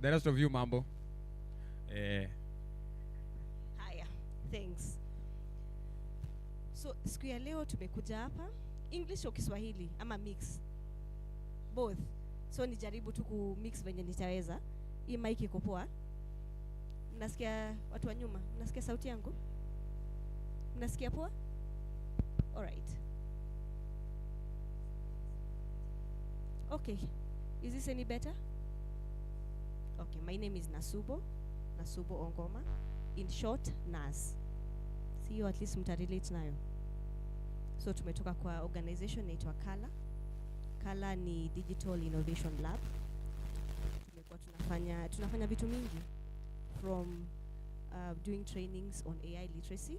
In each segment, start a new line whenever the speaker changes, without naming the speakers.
The rest of you mambo.
Haya, thanks. So siku ya leo tumekuja hapa English au Kiswahili ama mix? Both. So nijaribu tu ku mix venye nitaweza. Hii mic iko poa. Mnasikia watu wa nyuma? Mnasikia sauti yangu? Mnasikia poa? All right. Okay. Is this any better? Okay, my name is Nasubo Ongoma. In short, Nas. See you at least mtarelate nayo. So tumetoka kwa organization inaitwa Kala. Kala ni Digital Innovation Lab. Tumekuwa tunafanya vitu mingi from doing trainings on AI literacy.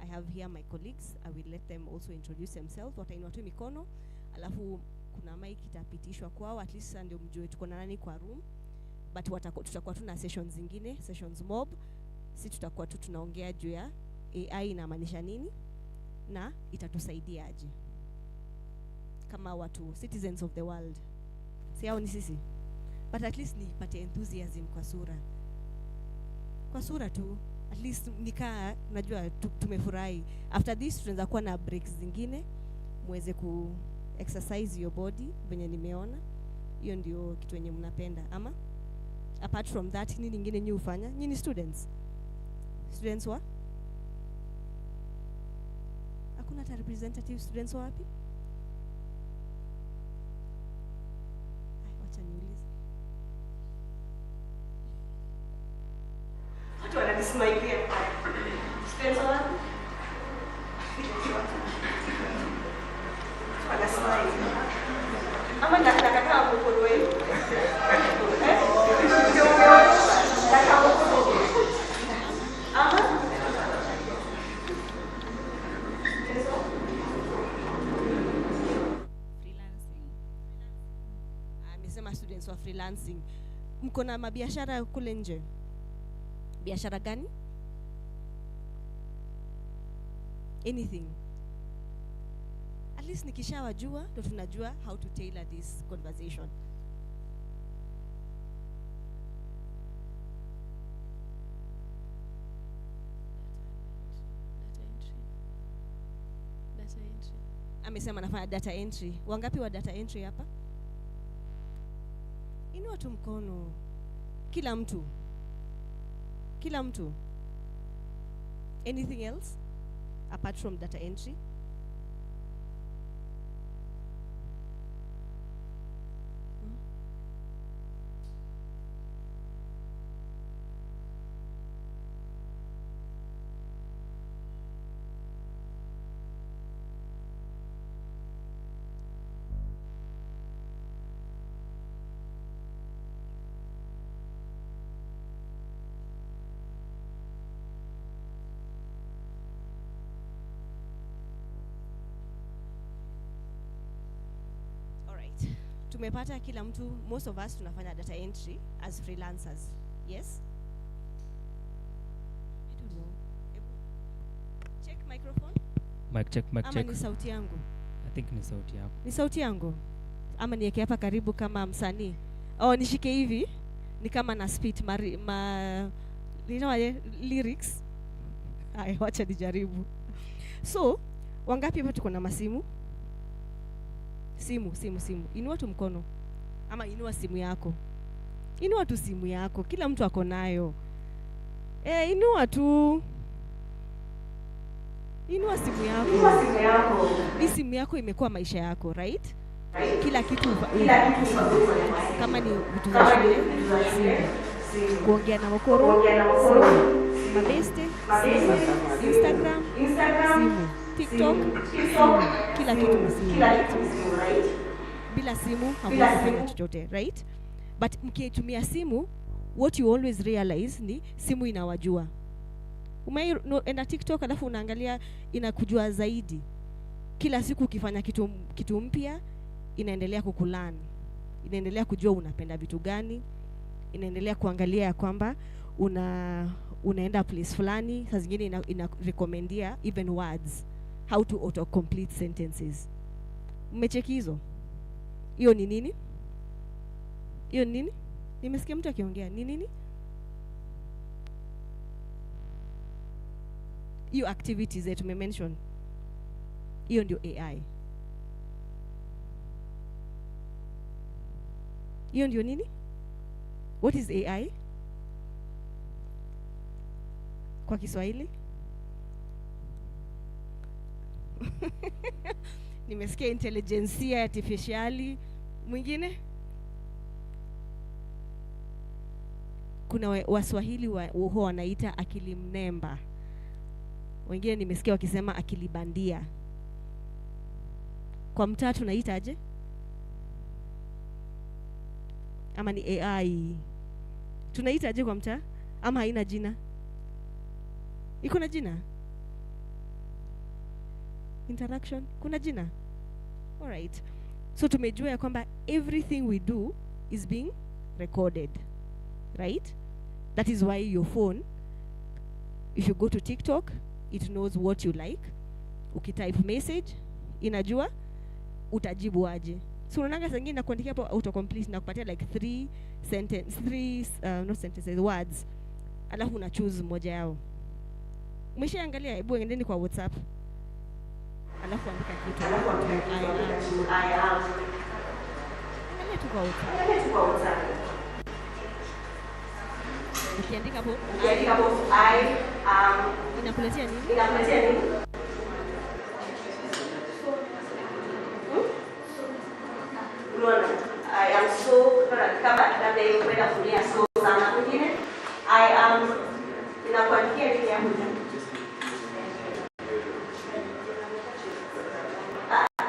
I have here my colleagues. I will let them also introduce themselves. Watainua tu mikono, alafu kuna mic itapitishwa kwao, at least ndio mjue tuko na nani kwa room. But tutakuwa tuna sessions zingine, sessions mob. Si tutakuwa tu tunaongea juu ya AI inamaanisha nini na itatusaidia aje kama watu citizens of the world. Si hao ni sisi. But at least nipate enthusiasm kwa sura tu. At least nikaa najua tumefurahi. After this tunaanza kuwa na breaks zingine muweze ku exercise your body venye nimeona. Hiyo ndio kitu yenye mnapenda ama? Apart from that, nini nyingine nyinyi hufanya? Nyinyi students? Students wa? Hakuna hata representative students wapi? Wacha niulize. Watu wananismailia. Students wapi? Wanasmile. Ama nakataa mkono wenu. Students wa freelancing. Mko na mabiashara kule nje? Biashara gani? Anything. At least nikishawajua ndio tunajua how to tailor this conversation. Data entry. Amesema nafanya data entry. Wangapi wa data entry hapa? Inua tu mkono. Kila mtu. Anything else apart from data entry? Tumepata kila mtu, most of us tunafanya data entry as freelancers. Yes? I don't know. Check microphone.
Mic check.
Ama ni sauti yangu?
I think ni sauti yako.
Ni sauti yangu? Ama niweke hapa karibu kama msanii? Oh, nishike hivi. Ni kama na spit lyrics. Ai, wacha nijaribu. So, wangapi hapa tuko na masimu? Simu. Inua tu mkono. Ama inua simu yako. Inua tu simu yako. Kila mtu ako nayo. Inua tu. Inua simu yako. Hii simu yako imekuwa maisha yako, right? Kila kitu kama ni vitu za shule, simu. Kuongea na mokoro, simu. Mabeste, simu. Instagram, simu. TikTok, simu. Kila kitu ni simu, right? Bila simu hamwezi kufanya chochote, right? But mkitumia simu, what you always realize ni simu inawajua. Umeenda TikTok alafu unaangalia inakujua zaidi. Kila siku ukifanya kitu mpya inaendelea kukulearn. Inaendelea kujua unapenda vitu gani. Inaendelea kuangalia ya kwamba unaenda place fulani, saa zingine ina recommendia even words, how to auto complete sentences. Mmecheki hizo? Hiyo ni nini? Nimesikia mtu akiongea. Ni nini? Hiyo activities that tumemention. Hiyo ndio AI. Hiyo ndio nini? What is AI? Kwa Kiswahili? Nimesikia intelligence artificiali. Mwingine? Kuna Waswahili huwa wanaita akili mnemba. Wengine nimesikia wakisema akili bandia. Kwa mtaa tunaita aje? Ama ni AI? Tunaita aje kwa mtaa? Ama haina jina? Iko na jina? Interaction? Kuna jina? Alright. So tumejua ya kwamba everything we do is being recorded. Right? That is why your phone, if you go to TikTok, it knows what you like. Ukitype message, inajua utajibu aje. So unaona zingine na kuandikia hapo autocomplete na kupatia like words. Alafu una choose moja yao. Umeshaangalia? Hebu endeni kwa WhatsApp. Alafu andika kitu. Angalia tu kwa WhatsApp. Ukiandika hapo inakuletea nini?
I am so kama labda kwenda kulia so sana mwingine. I am inakuandikia nini hapo?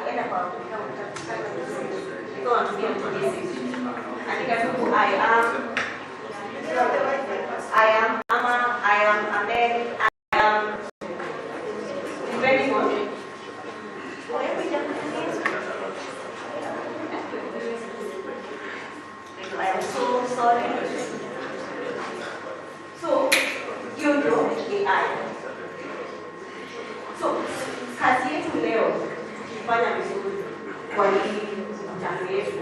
Enda kwa andika tu I am Mama, I am Ahmed, I am depending on I am so sorry. So, you know AI. So, kazi yetu leo tukifanya vizuri kwa hii mkutano yetu,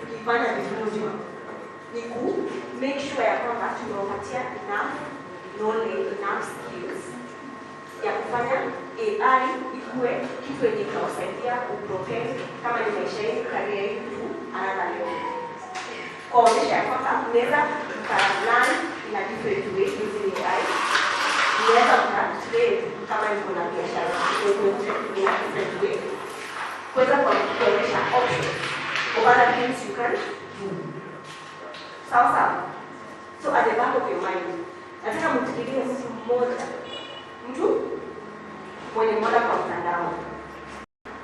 tukifanya vizuri ni ku make sure ya kwamba tunawapatia enough knowledge, enough skills ya kufanya AI ikuwe kitu yenye kinawasaidia kupropel kama ni maisha yenu, career yetu, another level. Kuonyesha ya kwamba unaweza learn in a different way using AI. Unaweza kutrade kama ni kuna biashara in a different way. Kuweza kuonyesha options of other things you can do. Sawa. So at the back of your mind, nataka mfikirie mtu mmoja, mtu mwenye moda kwa mtandao,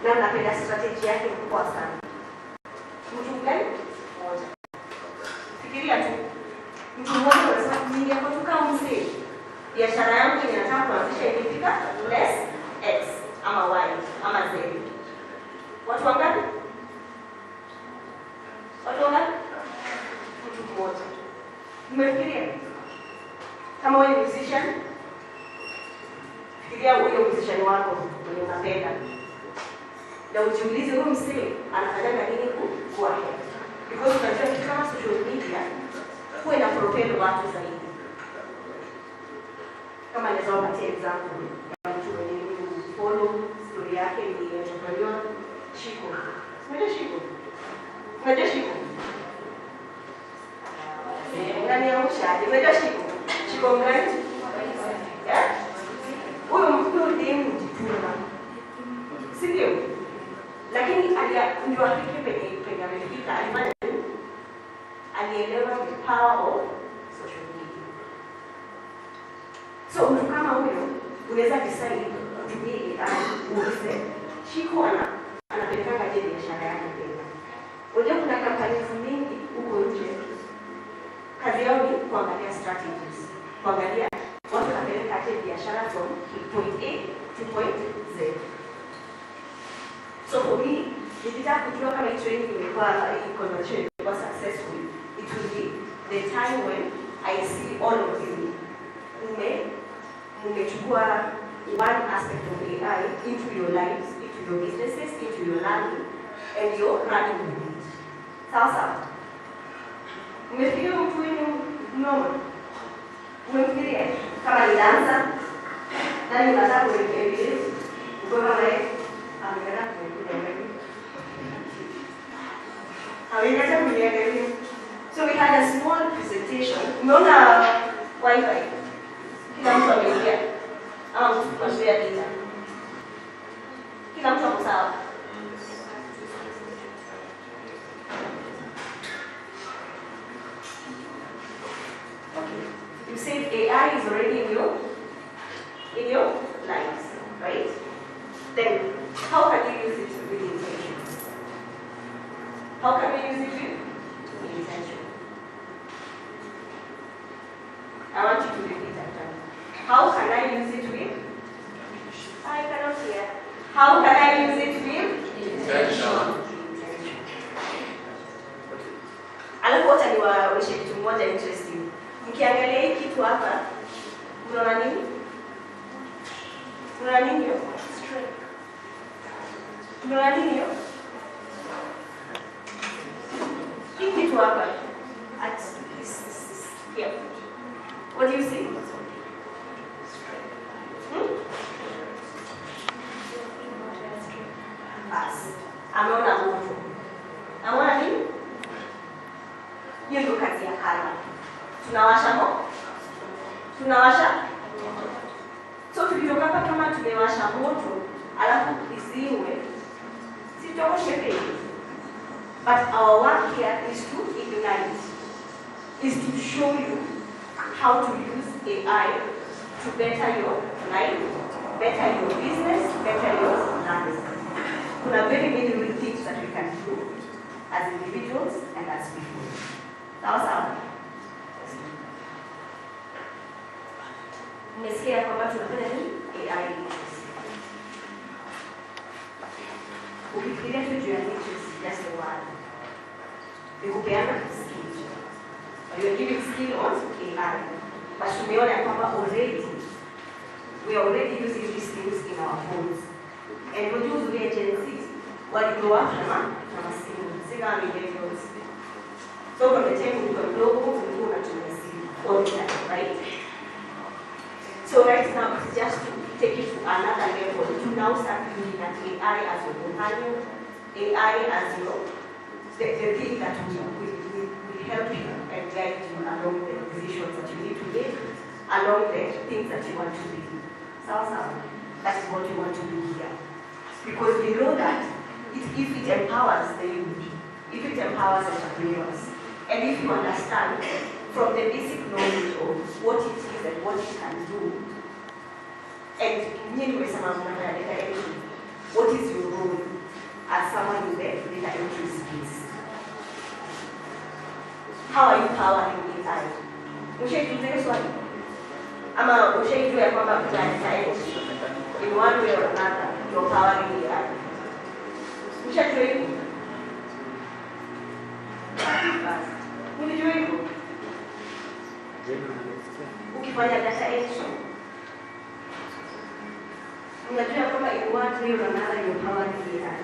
na napenda strategy yake kubwa sana. Mtu gani? Mmoja. Fikiria tu. Mtu mmoja anasema ningekuwa kama mzee, biashara yangu inataka kuanzisha ikifika less X ama Y ama Z. Watu wangapi? Mtu mmoja. Umefikiria? Kama wewe ni musician, fikiria huyo musician wako mwenye unapenda. Na ujiulize huyo msee anafanya nini kuwa hapa. Because unajua kitu kama social media huwa ina propel watu zaidi. Kama naweza kupatia example ya mtu mwenye follow story yake ni entrepreneur Shiko. Unajua Shiko? Unaniangusha, nimejua Shiko gani? Huyo mtu ndiye mjituma. Si ndio? Lakini ndio afike penye amefika, alielewa the power of social media. So mtu kama huyo unaweza decide kutumia AI uweze Shiko anapeleka je biashara yake tena. Unajua kuna kampani nyingi huko nje. Kazi yao ni kuangalia strategies. Kuangalia watu wanapeleka je biashara from point A to point Z. So for me, nikitaka kujua kama hii training imekuwa conversation imekuwa successful, it will be the time when I see all of you umechukua one aspect of AI into your lives, into your businesses, into your learning, and you're running with it. Sawa. Umefikiria mtu wenu mnoma? Umefikiria kama ni dansa? Nani unataka kurekebisha? Uko kama yeye ameenda kurekebisha. Hawezi kurekebisha. So we had a small presentation. Umeona wifi? Kila mtu ameingia. Au tunashare data. Kila mtu ako sawa. You said AI is already in your lives, right? Then how can you use it with intention? How can we use it with intention? I want you to repeat after me. How can I use it with? I cannot hear. How can I use it with?
Intention.
Alafu wacha niwaonyeshe kitu moja interesting. Mkiangalia hii kitu hapa, unaona nini? Unaona nini hiyo? Unaona nini hiyo? Hii kitu hapa. At this. Here. What do you see? Ameona moto. Ameona nini? Hiyo ndio kazi ya kala. Tunawasha moto. So tukitoka hapa kama tumewasha moto, alafu izimwe, sitoshe peke. But our work here is to ignite. Is to show you how to use AI to better your life, better your business, better your life. There are very many little things that we can do as individuals and as people. Sawa. Mmesikia kwamba tunafanya nini? AI literacy. Ukifikiria tu juu ya literacy, just the word. Ni kupeana skill. You are giving skill on AI. But tumeona kwamba we are already using these things in our phones. And when you do agencies, what you go after from a single millennials. So from the time we were global, we go to the city all the time, right? So right now it's just to take it to another level, to now start looking at AI as your companion, AI as your the thing that will help you and guide you along the decisions that you need to make, along the things that you want to do. So that is what you want to do here. Because we know that if it empowers the youth, if it empowers entrepreneurs, and if you understand from the basic knowledge of what it is and what it can do, and what is your role as someone in the data entry space? How are you powering AI? Ushaitulia swali? Ama ushaijua ya kwamba science in one way or another you're powering AI? Ushajua hivyo? Ulijua hivyo? Ukifanya data entry, unajua kwamba in one way or another you're powering AI?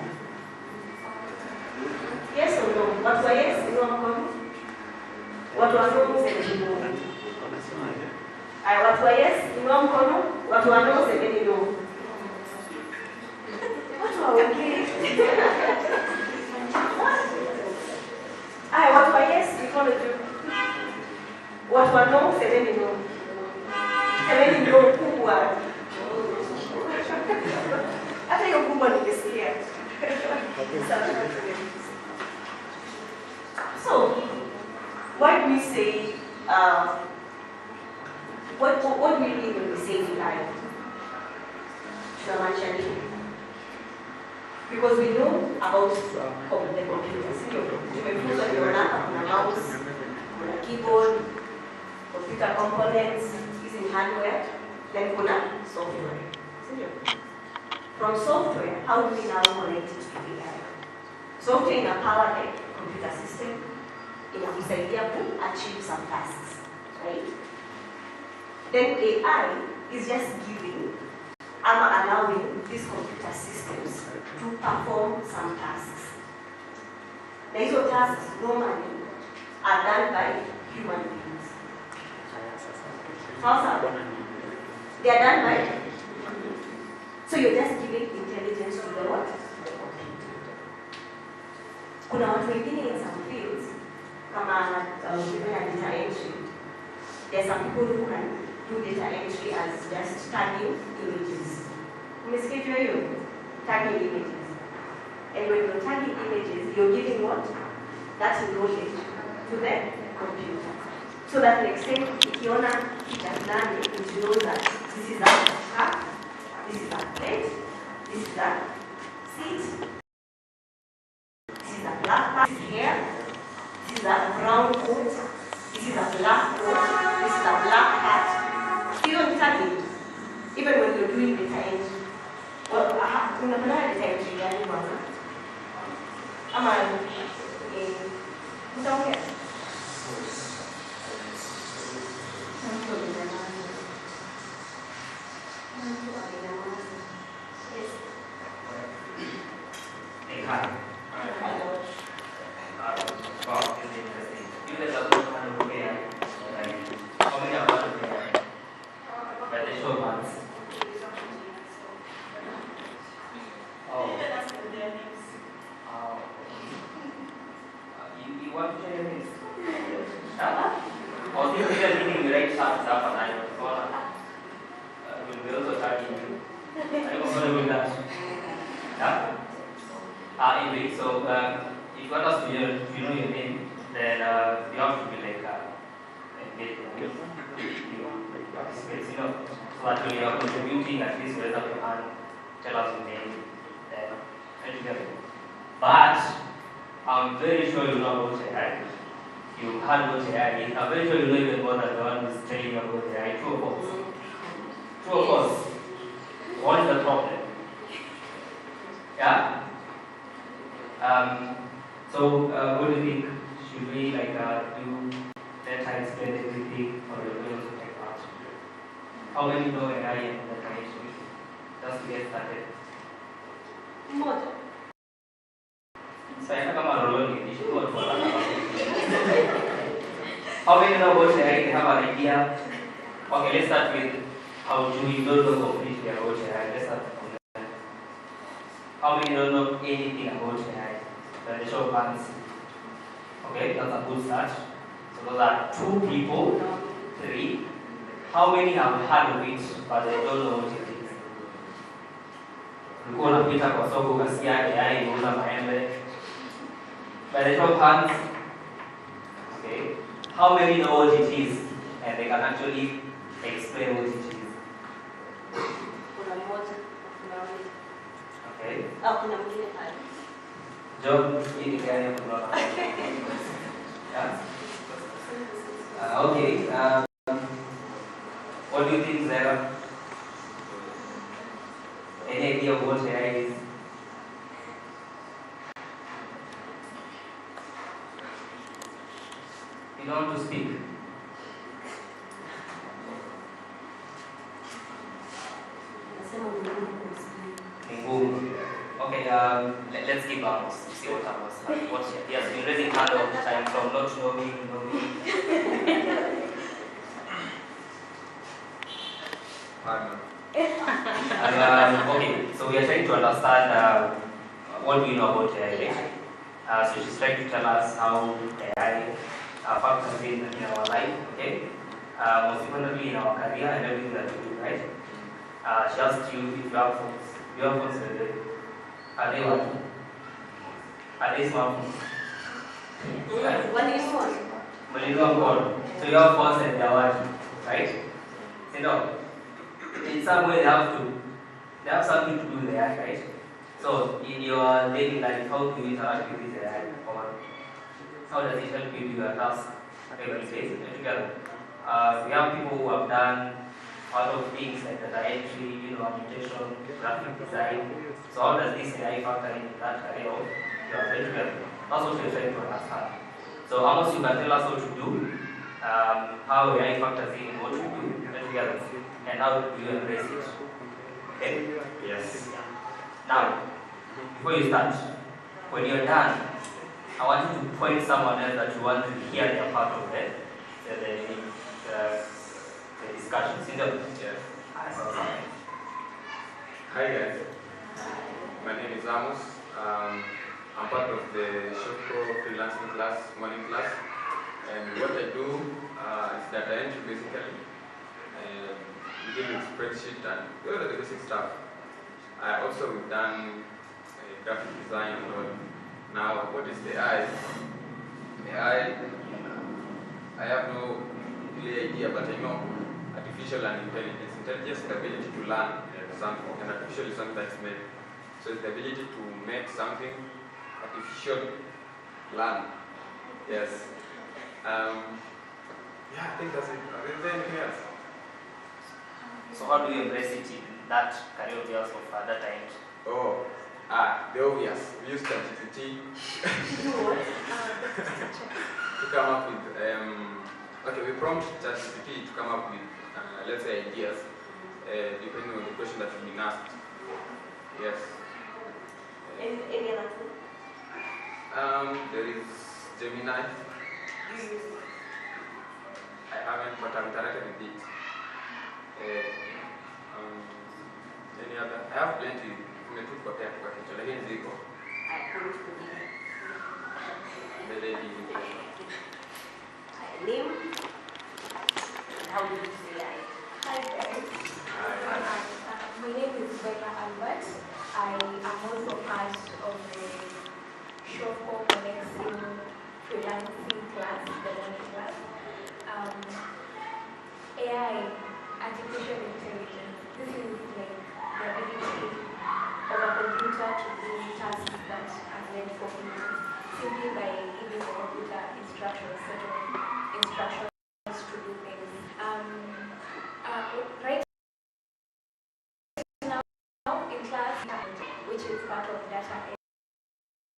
Yes or no? Watu wa yes, inua mkono. Watu wa no, semeni no. Watu wa yes, inua mkono. Watu wa no, semeni no. Watu wa okay. Watu wa yes, mkono juu. Watu wa no, semeni no. Semeni no kubwa. Hata hiyo kubwa nikisikia. So, what we say, what we mean when we say AI? Because we know about the computers. Tumefunzwa kuna mouse, kuna keyboard, computer components, is in hardware, then kuna software. From software, how do we now connect it to AI? Software inapower the computer system, inakusaidia to achieve some tasks, right? Then AI is just giving, allowing these computer systems to perform some tasks. Now, these tasks normally are done by human beings. Also, they are done by. So you're just giving intelligence to the what? Kuna watu wengine in some fields, kama data entry, there are some people who can do data entry as just tagging images. Umesikia hiyo? Tagging images. And when you're tagging images, you're giving what? That knowledge to the computer. So that next time, ikiona picha fulani, it knows that this is a cup, this is a plate, this is a seat, this is a black part here, this is a brown coat, this is a black coat, this is a black hat. Still tagging. Even when you're doing data entry. Well, unapenda data entry gani kwanza? Ama mtaongea?
Anyway, so if you want us to hear, if you know your name, then you have to be like participate, so that when you are contributing, at least raise up your hand, tell us your name, then together. But I'm very sure you know about AI. You heard about AI. I'm very sure you know even more than the one who's telling you about AI. True or false? True or false? What is the problem? Yeah? So what do you think? Should we do let her explain everything, or will we also take part? How many know AI and that kind of thing? Just to get started.
Moja.
Saya kama rolling ini semua buat How many know about AI? They have an idea. Okay, let's start with how do we don't know completely about AI. Let's start from there. How many don't know anything about AI? The show of hands. Okay, that's a good start. So those are 2 people, 3. How many have heard of it but they don't know what it is? Ulikuwa unapita kwa soko ukasikia AI inauza maembe. By the show of hands. Okay. How many know what it is and they can actually explain what it is?
Kuna moja, kuna wawili.
Okay.
Kuna mwingine pale.
John, hii ni gani ya kunaona? Yeah. Okay. What do you think, Zara? Any idea of what AI is? You don't want to speak? Okay, let's give Amos. See what Amos has. He has been raising hand all the time from not knowing. Okay, so we are trying to understand what we know about AI, right? So she's trying to tell us how AI factors in our life, okay? Most importantly in our career and everything that we do, right? She asked you if you have phones. You have phones already. Are they what? Are they smartphones?
What is phone?
So you have phones and they are what? Right? In some way they have something to do there, right? So in your daily life, how do you interact with this AI? Or how does it help you do your task every day together? We have people who have done a lot of things like data entry, annotation, graphic design. So how does this AI factor in that area of your day together? That's what we're trying to understand. So Amos, you can tell us what to do, how AI factors in what you do together, and how do you embrace it. Okay?
Yes.
Now, before you start, when you're done, I want you to point someone else that you want to hear their part of the discussion.
Yes. Hi guys. My name is Amos. I'm part of the Shofco freelancing class, morning class. And what I do is data entry basically. We deal with spreadsheet and all the basic stuff. I also done graphic design. Now, what is the AI? I have no clear idea, but I know artificial and intelligence. Intelligence is the ability to learn something, and artificial is something that's made. So it's the ability to make something artificial learn. Yes. Yeah, I think that's it. Is there anything else?
So how do you embrace it in that career of yours of data entry?
The obvious. We use ChatGPT to come up with, we prompt ChatGPT to come up with, let's say, ideas, depending on the question that you've been asked. Yes.
Any other tool?
There is Gemini.
Do you use it?
I haven't, but I've interacted with it. Any other? I have plenty. I can't believe it. The lady.
Name? How do you say it?
Hi guys. My name is Becca Albert. I am also part of the Shofco Connecting freelancing class, the morning class. AI, artificial intelligence. This is like the ability of a computer to do tasks that are meant for humans simply by giving the computer instructions, certain instructions to do things. Right now in class, which is part of data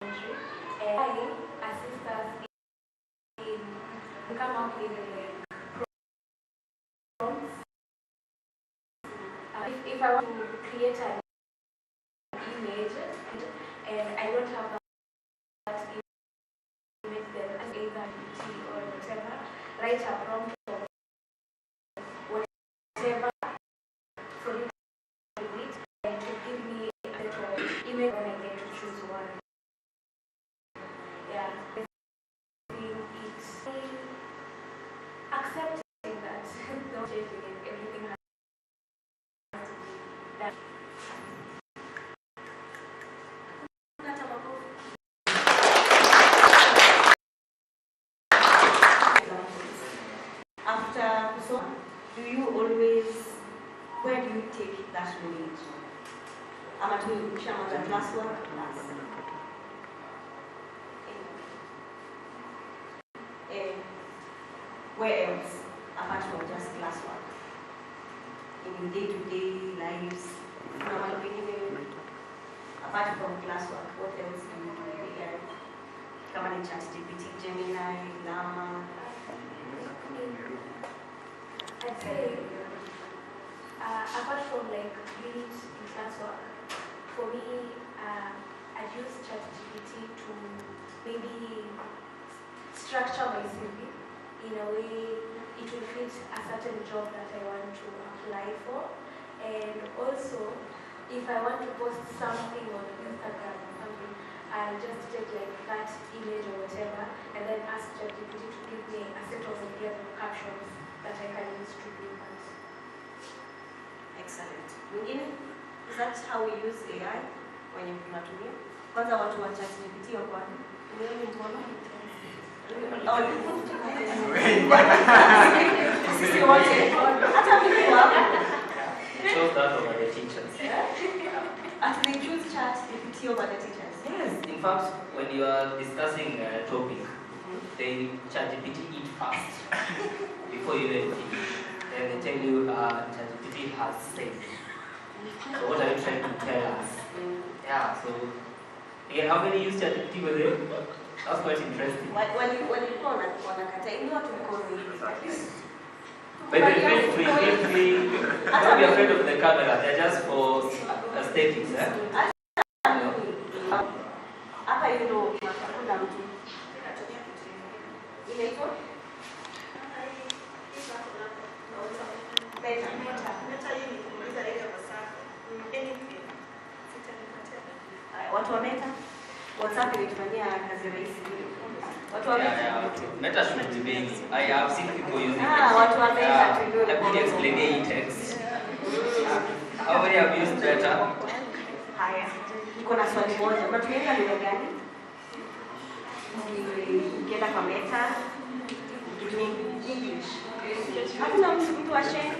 entry, AI assists us in come up with prompts. If I want to create an image and I don't have that image, then as either PT or whatever, write a prompt or whatever for you to read and to give me a set of image when I get to choose one. Yeah, it's accepting that not changing it, everything has to be done.
After so, do you always, where do you take that knowledge? Ama tu ukishamaliza classwork class. Where else apart from just classwork? In day-to-day lives, apart from classwork, what else do you do? Come on, ChatGPT, Gemini, Llama.
I'd say, apart from like being in classwork, for me, I'd use ChatGPT to maybe structure my CV in a way it will fit a certain job that I want to apply for. And also, if I want to post something on Instagram or something, I'll just take like that image or whatever and then ask ChatGPT to give me a set of ideas or captions that I can use to do that.
Excellent. Mwingine? Is that how we use AI when you tunatumia? Kwanza watu wa ChatGPT wako wapi? Wewe mbona? Sisi wote. Hata mimi wako.
Chose that over the teachers.
As they choose ChatGPT over the teachers.
Yes. In fact, when you are discussing a topic, they ChatGPT it first before you even teach. Then they tell you ChatGPT has said. So what are you trying to tell us? Yeah. So again, how many use ChatGPT with it? That's quite interesting.
Walikuwa wanakataa ingawa tulikuwa wengi.
But they feel free. Don't be afraid of the camera. They're just for aesthetics.
Hapa hakuna mtu Meta.
Meta hii ni kumuuliza ile WhatsApp. Anything. Sitanipatia.
Watu wa Meta, WhatsApp imetufanyia kazi rahisi. Watu wa Meta.
Meta should be based. I have seen people using it.
Watu wa Meta tundio.
Let me explain e-text. How many have used Meta?
Haya. Niko na swali moja. Unatumia lugha gani? Ukienda kwa Meta, ukitumia English. Hakuna mtu wa sheng.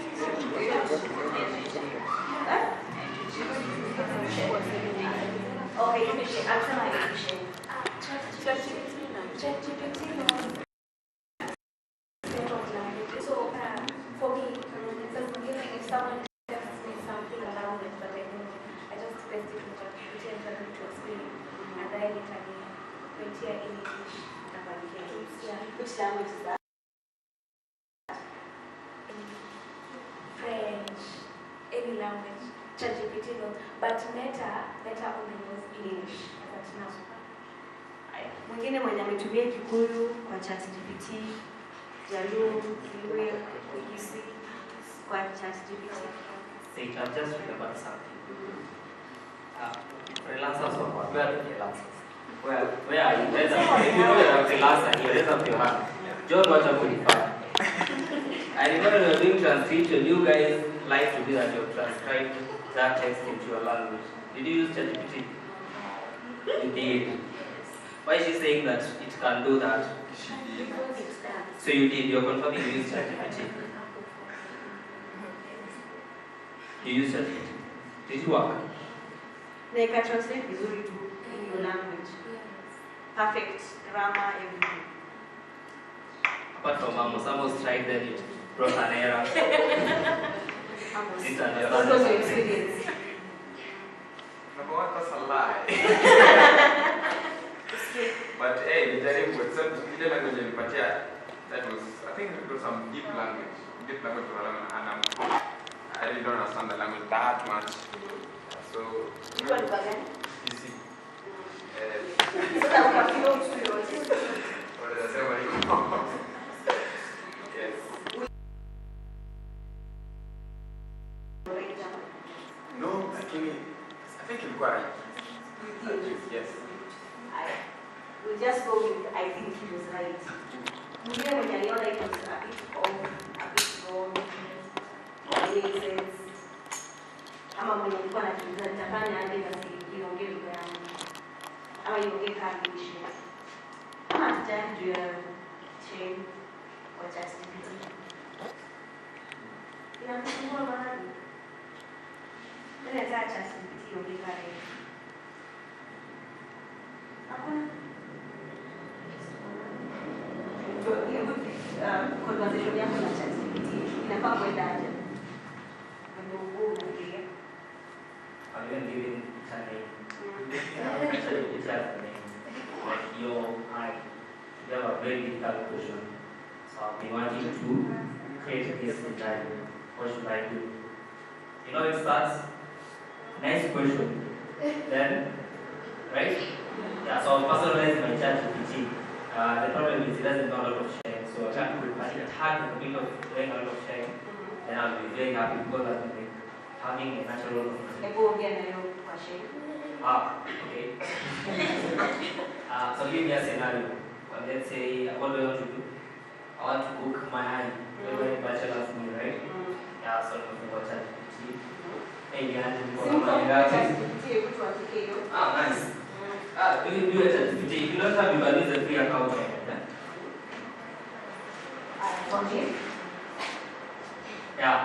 Okay, anasema English.
So for me, if someone tells me something around it that I know, I just paste it in ChatGPT and tell it to explain, and then it can be in English. Yeah.
Which language is that?
French, any language, ChatGPT knows, but Meta only knows English. But now,
Mwingine mwenye ametumia Kikuyu kwa ChatGPT, Jaluo, Kiluo, Kigisi kwa ChatGPT.
Say, I've just remembered something. Freelancers or what? Where are the freelancers? Where are you? If you know you're a freelancer, you raise up your hand. John, what are you? I remember when we were doing transcription, you guys like to do that, you transcribe that text into your language. Did you use ChatGPT? You did. Why is she saying that it can do that? So you did, you're confirming you used ChatGPT. You used ChatGPT. Did it work?
Na ika translate vizuri tu in your language. Perfect grammar, everything.
Apart from Amos tried that it brought an error. Didn't understand
What was your
something.
experience?
Number one, that's a lie. But hey, nijaribu except ile language nilipatia, that was, I think it was some deep language and I really don't understand the language that much. So
Ilikuwa lugha gani?
you see,
Sasa ukafika mtu yote.
wanasema hivyo. Yes. No, lakini I think ilikuwa right. Yes.
We'll just go with I think he was right. Mwingine mwenye aliona it was a bit off, a bit wrong, makes sense. Ama mwenye alikuwa anajiuliza nitafanya aje basi iongee lugha yangu. Ama iongee kama English. Ama tujali juu ya chain wa ChatGPT. Inamsumbua mahali. Nani ataka ChatGPT iongee kama hivi? Hakuna. Conversation yako na ChatGPT inafaa kwenda aje? Ndio unafikiria.
I'm even giving it a name. Actually, it has a name. Like you have a very difficult question. So I've been wanting to create this design. What should I do? You know, it starts, nice question. Then, right? Yeah, so I'll personalize my ChatGPT. The problem is it doesn't know a lot of sharing. So I had to commit of doing a lot of sharing. Then I'll be very happy because I'll be having a natural
Hebu ongea na hiyo kwa shehe.
Okay. So give me a scenario. Let's say, what do I want to do? I want to cook my hand. Very bachelor's meal, right? Yeah, so I'm going to watch ChatGPT. Hey, behind
ChatGPT hebu tuandike hiyo.
nice. Do a ChatGPT. If you don't have, you can use a free account.
Tuambie.
Yeah.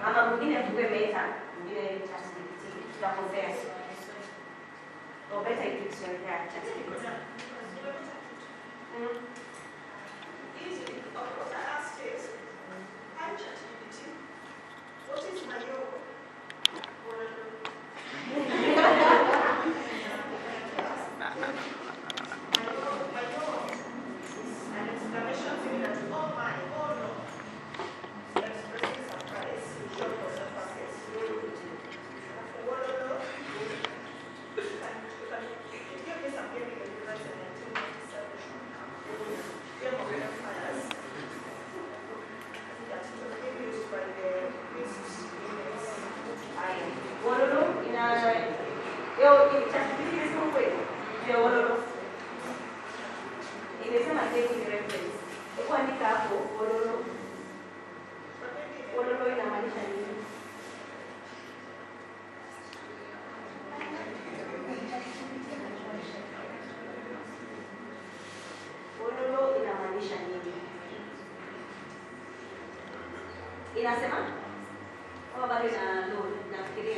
Ama mwingine atupe Meta, mwingine ChatGPT. Tutapokea. Or better if it's your ChatGPT.
Easy. What I asked is, hi ChatGPT, what is my role? My role is an exclamation similar to oh my, oh no. Expressing surprise, short for surface. What do you give me some gaming advice and 1997.
Inasema? Kama bado ina load, nafikiria.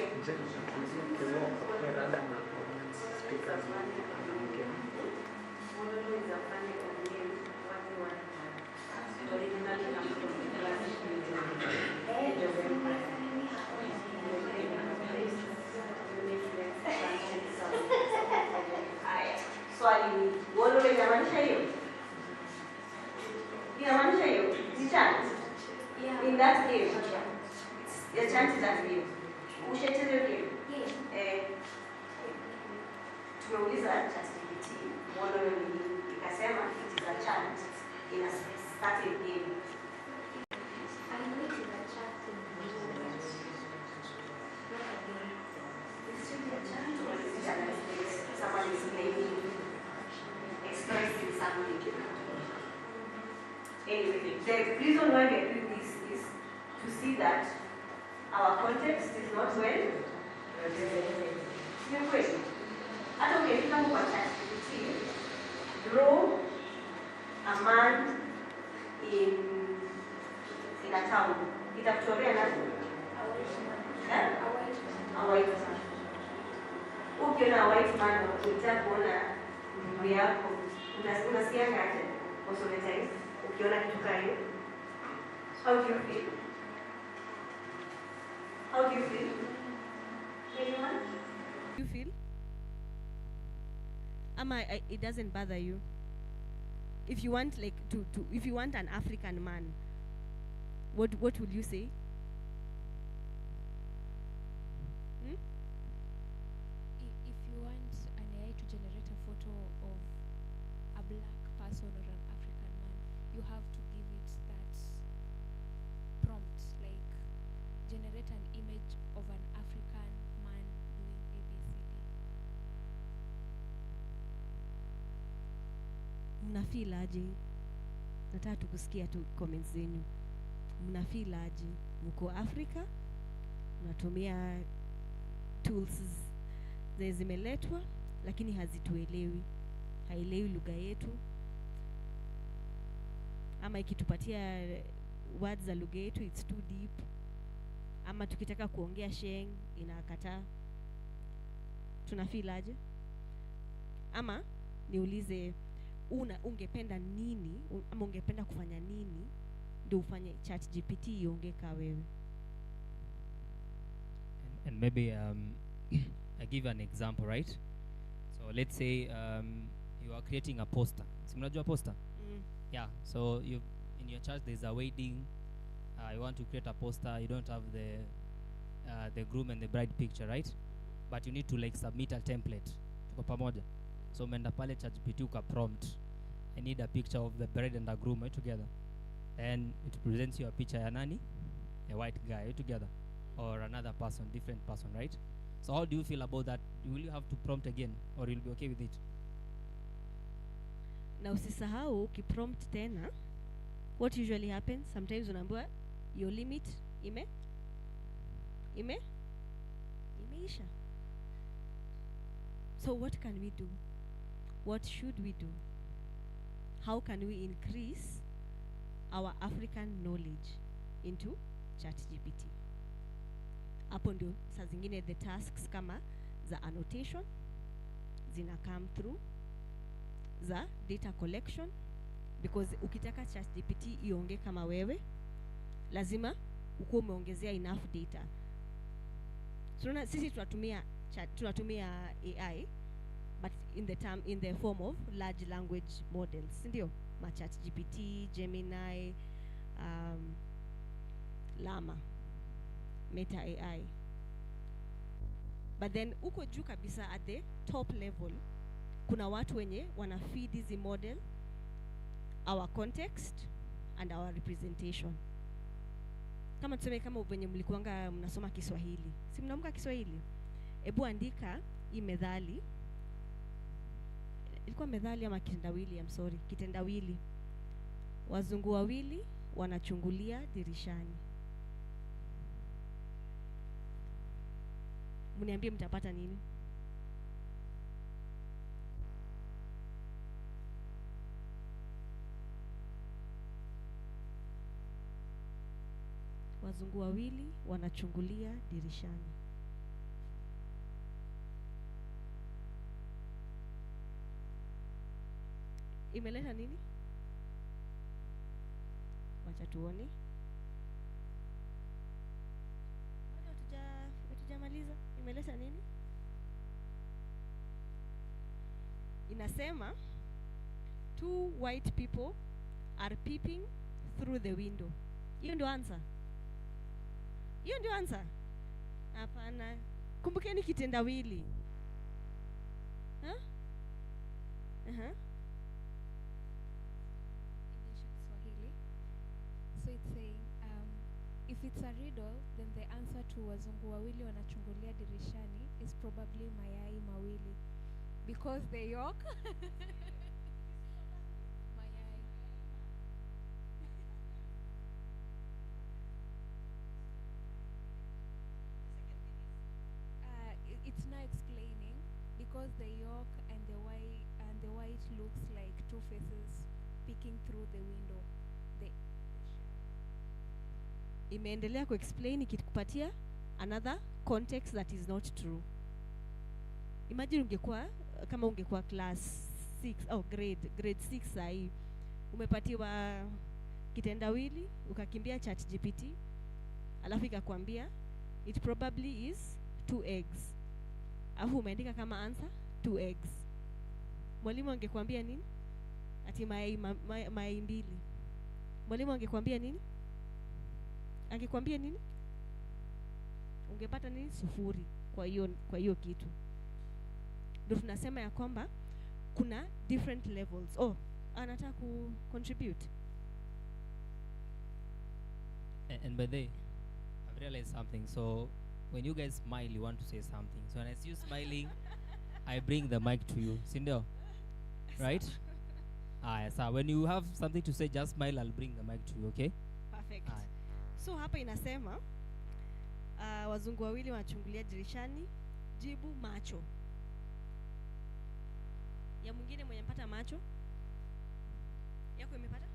Swali ni Wololo inamaanisha hiyo? Inamaanisha hiyo? Ni chance?
Yeah.
In that game, the chance is that game. Ushacheza hiyo game?
Yeah.
Tumeuliza ChatGPT, Wololo ni nini? Ikasema it is a chant in a started game.
I know it is a chat in the world. Not a game.
It's really a chant or is it an space? Someone is playing, expressing something. Anyway, the reason why we are doing this is to see that our context is not well represented. Sio kweli? Hata ukifika kwa ChatGPT, draw a man in a town. Itakuchorea nani? A white man. Ukiona white man unataka kuona ndugu yako, unasikia aje? Sometimes ukiona kitu kama hiyo. How do you feel? How do you feel? Anyone?
You feel? It doesn't bother you. If you want like if you want an African man, what would you say?
If you want an AI to generate a photo of a black person or an African man, you have to give it that prompt, like generate an image of an African man doing ABCD.
Mnafeel aje? Nataka tukusikia tu comments zenu. Mnafeel aje? Mko Afrika? Mnatumia tools zimeletwa lakini hazituelewi. Haielewi lugha yetu. Ama ikitupatia words za lugha yetu it's too deep. Ama tukitaka kuongea sheng inakataa. Tunafeel aje? Ama niulize ungependa nini ama ungependa kufanya nini ndio ufanye ChatGPT iongee kama wewe?
And maybe I give an example, right? So let's say you are creating a poster. Si mnajua poster? Yeah. So in your church there's a wedding. You want to create a poster. You don't have the groom and the bride picture, right? But you need to like submit a template. Tuko pamoja. So umeenda pale ChatGPT uka prompt, I need a picture of the bride and the groom together. And it presents you a picture ya nani? A white guy together. Or another person, different person, right? So how do you feel about that? Will you have to prompt again or you'll be okay with it?
Na usisahau ukiprompt tena, what usually happens? Sometimes unaambiwa your limit imeisha. So what can we do? What should we do? How can we increase our African knowledge into ChatGPT? Hapo ndio saa zingine the tasks kama za annotation zina come through, za data collection, because ukitaka ChatGPT iongee kama wewe lazima ukuwe umeongezea enough data. So sisi tunatumia AI but in the form of large language models, ndio ChatGPT, Gemini, Llama, Meta AI. But then uko juu kabisa at the top level kuna watu wenye wana feed hizi model our context and our representation. Kama tuseme kama venye mlikuanga mnasoma Kiswahili. Si mnaamka Kiswahili? Ebu andika hii methali. Ilikuwa methali ama kitendawili? I'm sorry. Kitendawili. Wazungu wawili wanachungulia dirishani. Mniambie mtapata nini? wazungu wawili wanachungulia dirishani. Imeleta nini? Wacha tuone. Bado hatujamaliza. Imeleta nini? Inasema two white people are peeping through the window. Hiyo ndio answer. Hiyo ndio answer. Hapana. Kumbukeni kitendawili. Huh? Uh-huh.
English and Swahili. So it's saying, if it's a riddle, then the answer to wazungu wawili wanachungulia dirishani is probably mayai mawili. Because the yolk mayai. It's now explaining because the yolk and the white looks like two faces peeking through the window. The
Imeendelea kuexplain ikikupatia another context that is not true. Imagine ungekuwa class 6 au grade 6 sahi. Umepatiwa kitendawili, ukakimbia ChatGPT, alafu ikakwambia it probably is 2 eggs. Alafu umeandika kama answer 2 eggs. Mwalimu angekwambia nini? Ati mayai mbili. Mwalimu angekwambia nini? Angekwambia nini? Ungepata nini? 0 kwa hiyo kitu. Ndio tunasema ya kwamba kuna different levels. Anataka ku contribute.
And by the way, I've realized something. So when you guys smile, you want to say something. So when I see you smiling, I bring the mic to you. Sindio? Right? So when you have something to say, just smile, I'll bring the mic to you, okay?
Perfect. So hapa inasema wazungu wawili wanachungulia dirishani, jibu macho. Ya mwingine mwenye mpata macho? Yako imepata?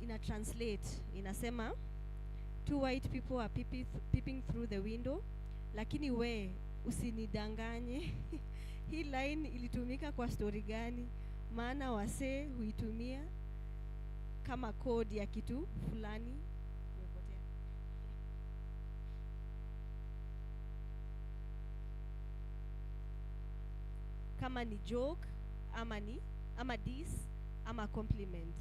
Ina translate, inasema two white people are peeping through the window, lakini we usinidanganye. Hii line ilitumika kwa story gani? Maana wasee huitumia kama code ya kitu fulani. Umepotea. Kama ni joke ama diss ama compliment.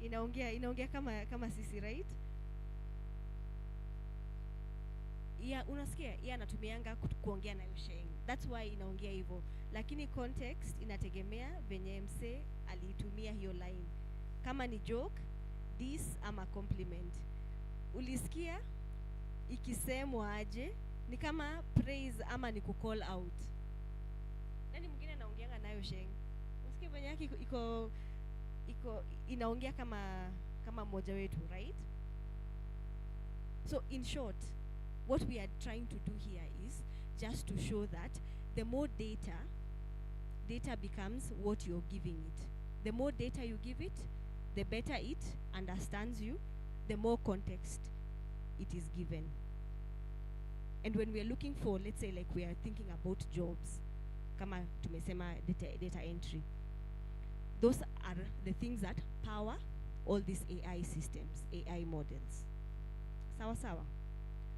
Inaongea kama sisi, right? Unasikia? Anatumianga kuongea na Sheng. That's why inaongea hivyo. Lakini context inategemea venye MC aliitumia hiyo line. Kama ni joke, diss ama compliment. Ulisikia ikisemwa aje? Ni kama praise ama ni ku-call out. Nani mwingine anaongeanga nayo Sheng? Unasikia venye yake iko inaongea kama mmoja wetu, right? So in short, what we are trying to do here is just to show that the more data becomes what you're giving it. The more data you give it, the better it understands you, the more context it is given. And when we are looking for, let's say like we are thinking about jobs, kama tumesema data entry, those are the things that power all these AI systems, AI models. Sawa.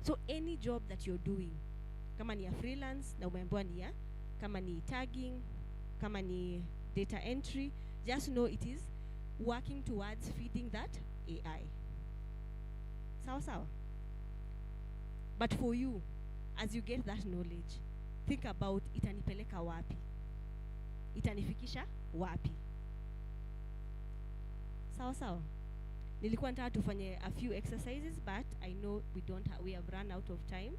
So any job that you're doing, kama ni ya freelance na umeambiwa ni ya, kama ni tagging, kama ni data entry, just know it is working towards feeding that AI. Sawa. But for you, as you get that knowledge, think about itanipeleka wapi? Itanifikisha wapi? Sawa. Nilikuwa nataka tufanye a few exercises, but I know we have run out of time.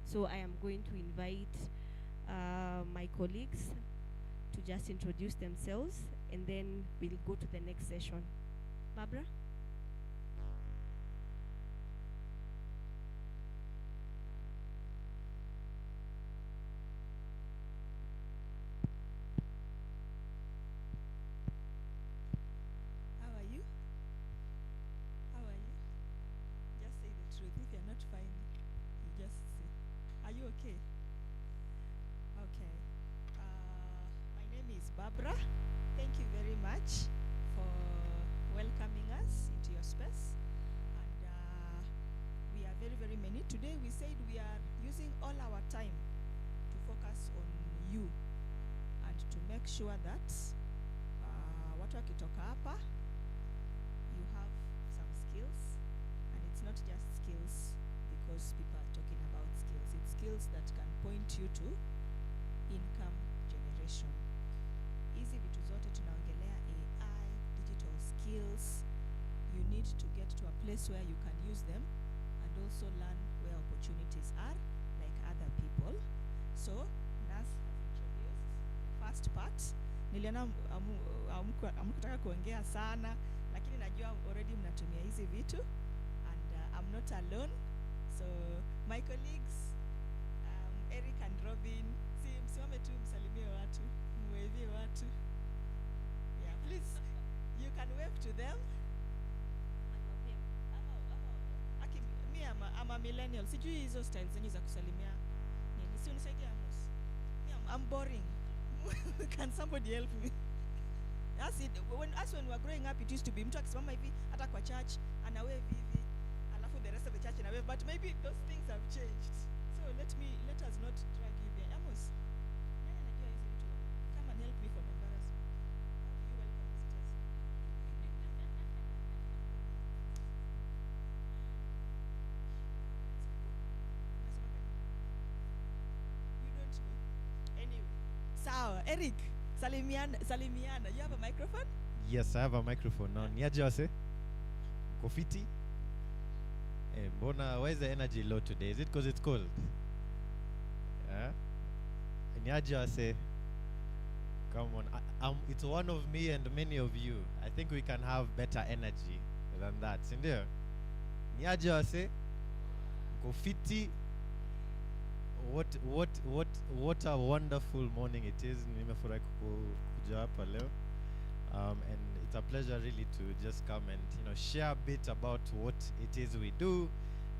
So I am going to invite my colleagues to just introduce themselves, and then we'll go to the next session. Barbara?
much for welcoming us into your space. And we are very, very many. Today we said we are using all our time to focus on you and to make sure that watu wakitoka hapa, you have some skills. And it's not just skills because people are talking about skills. It's skills that can point you to income generation. Hizi vitu zote tunaongelea AI, digital skills. You need to get to a place where you can use them and also learn where opportunities are like other people. So, Nas has introduced the first part. Niliona amkutaka kuongea sana, lakini najua already mnatumia hizi vitu, and I'm not alone. So my colleagues, Eric and Robin, msimame tu msalimie watu, mwevie watu. Yeah, please, you can wave to them. I'm a millennial. Sijui hizo styles zenyu za kusalimia. Nini? Si unisaidie Amos. I'm boring. Can somebody help me? When we were growing up, it used to be mtu akisimama hivi hata kwa church ana wave hivi, alafu the rest of the church ina wave, but maybe those things have changed. So let us not drag you there. Amos, nani anajua hizi vitu? Come and help me from embarrassment. How do you welcome visitors? You don't know. Anyway, sawa. Eric, salimiana. You have a microphone?
Yes, I have a microphone now. Niaje wase? Kofiti? Mbona, why is the energy low today? Is it because it's cold? Yeah? Niaje wase? Come on. It's one of me and many of you. I think we can have better energy than that. Sindio? Niaje wase? Kofiti? What a wonderful morning it is. Nimefurahi kuja hapa leo. And it's a pleasure really to just come and share a bit about what it is we do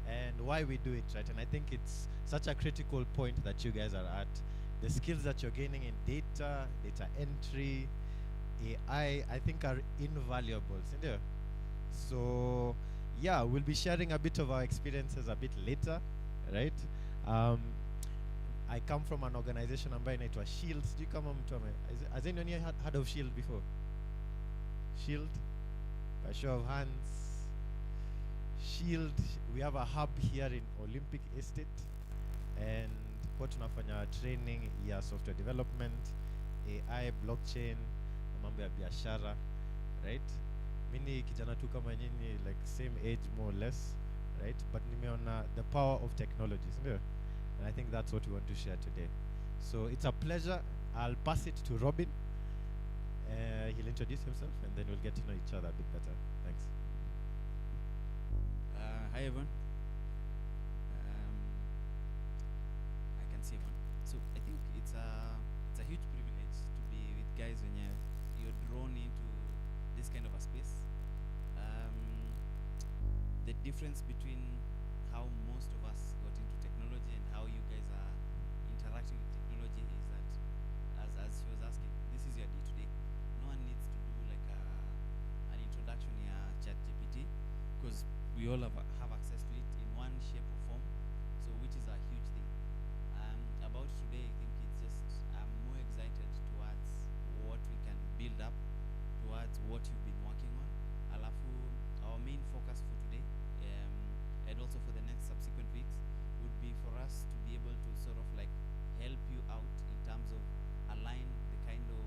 and why we do it, right? And I think it's such a critical point that you guys are at. The skills that you're gaining in data entry, AI, I think are invaluable. So yeah, we'll be sharing a bit of our experiences a bit later, right? I come from an organization ambayo inaitwa Shield. Do you come has anyone here heard of Shield before? Shield? By show of hands. Shield, we have a hub here in Olympic Estate, and kwa tunafanya training ya software development, AI, blockchain, mambo ya biashara, right? Mimi kijana tu kama nyinyi, like same age more or less, right? But nimeona the power of technology, isn't and I think that's what we want to share today. So it's a pleasure. I'll pass it to Robin. He'll introduce himself, and then we'll get to know each other a bit better. Thanks.
Hi everyone. I can see everyone. So I think it's a huge privilege to be with guys when you're drawn into this kind of a space. The difference between how most of us got into technology and how you guys are interacting with technology is that, as she was asking, this is your day-to-day. No one needs to do like an introduction here ChatGPT, because we all have access to it in one shape or form, so which is a huge thing. About today, I think it's just I'm more excited towards what we can build up, towards what you've been working on. Alafu, our main focus for today, and also for the next subsequent weeks, would be for us to be able to sort of like help you out in terms of align the kind of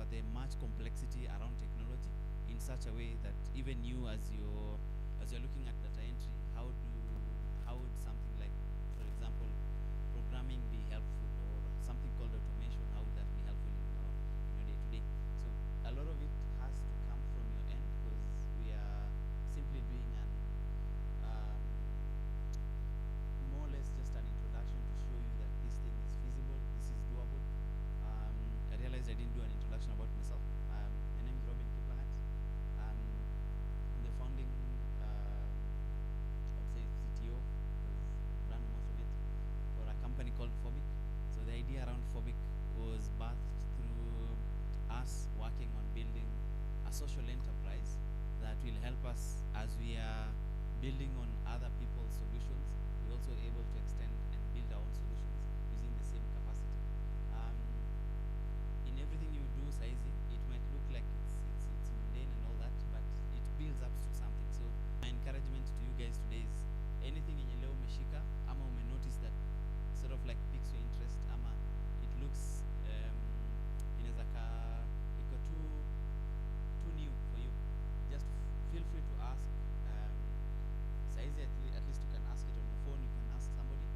the much complexity around technology in such a way that even you, as you're looking at data entry, how would something like, for example, programming be helpful, or something called automation, how would that be helpful in your day-to-day? So a lot of it has to come from your end, because we are simply doing an more or less just an introduction to show you that this thing is feasible, this is doable. I realized I didn't do an introduction about myself. My name is Robin Kiplangat. I'm the founding will help us as we are building on other people's solutions. We're also able to extend and build our own solutions using the same capacity. In everything you do, Saizi, it might look like it's mundane and all that, but it builds up to something. So my encouragement to you guys today is anything yenye leo umeshika ama notice that sort of like piques your interest ama it looks inaweza iko too new for you, just feel free to ask. Saizi at least you can ask it on your phone, you can ask somebody,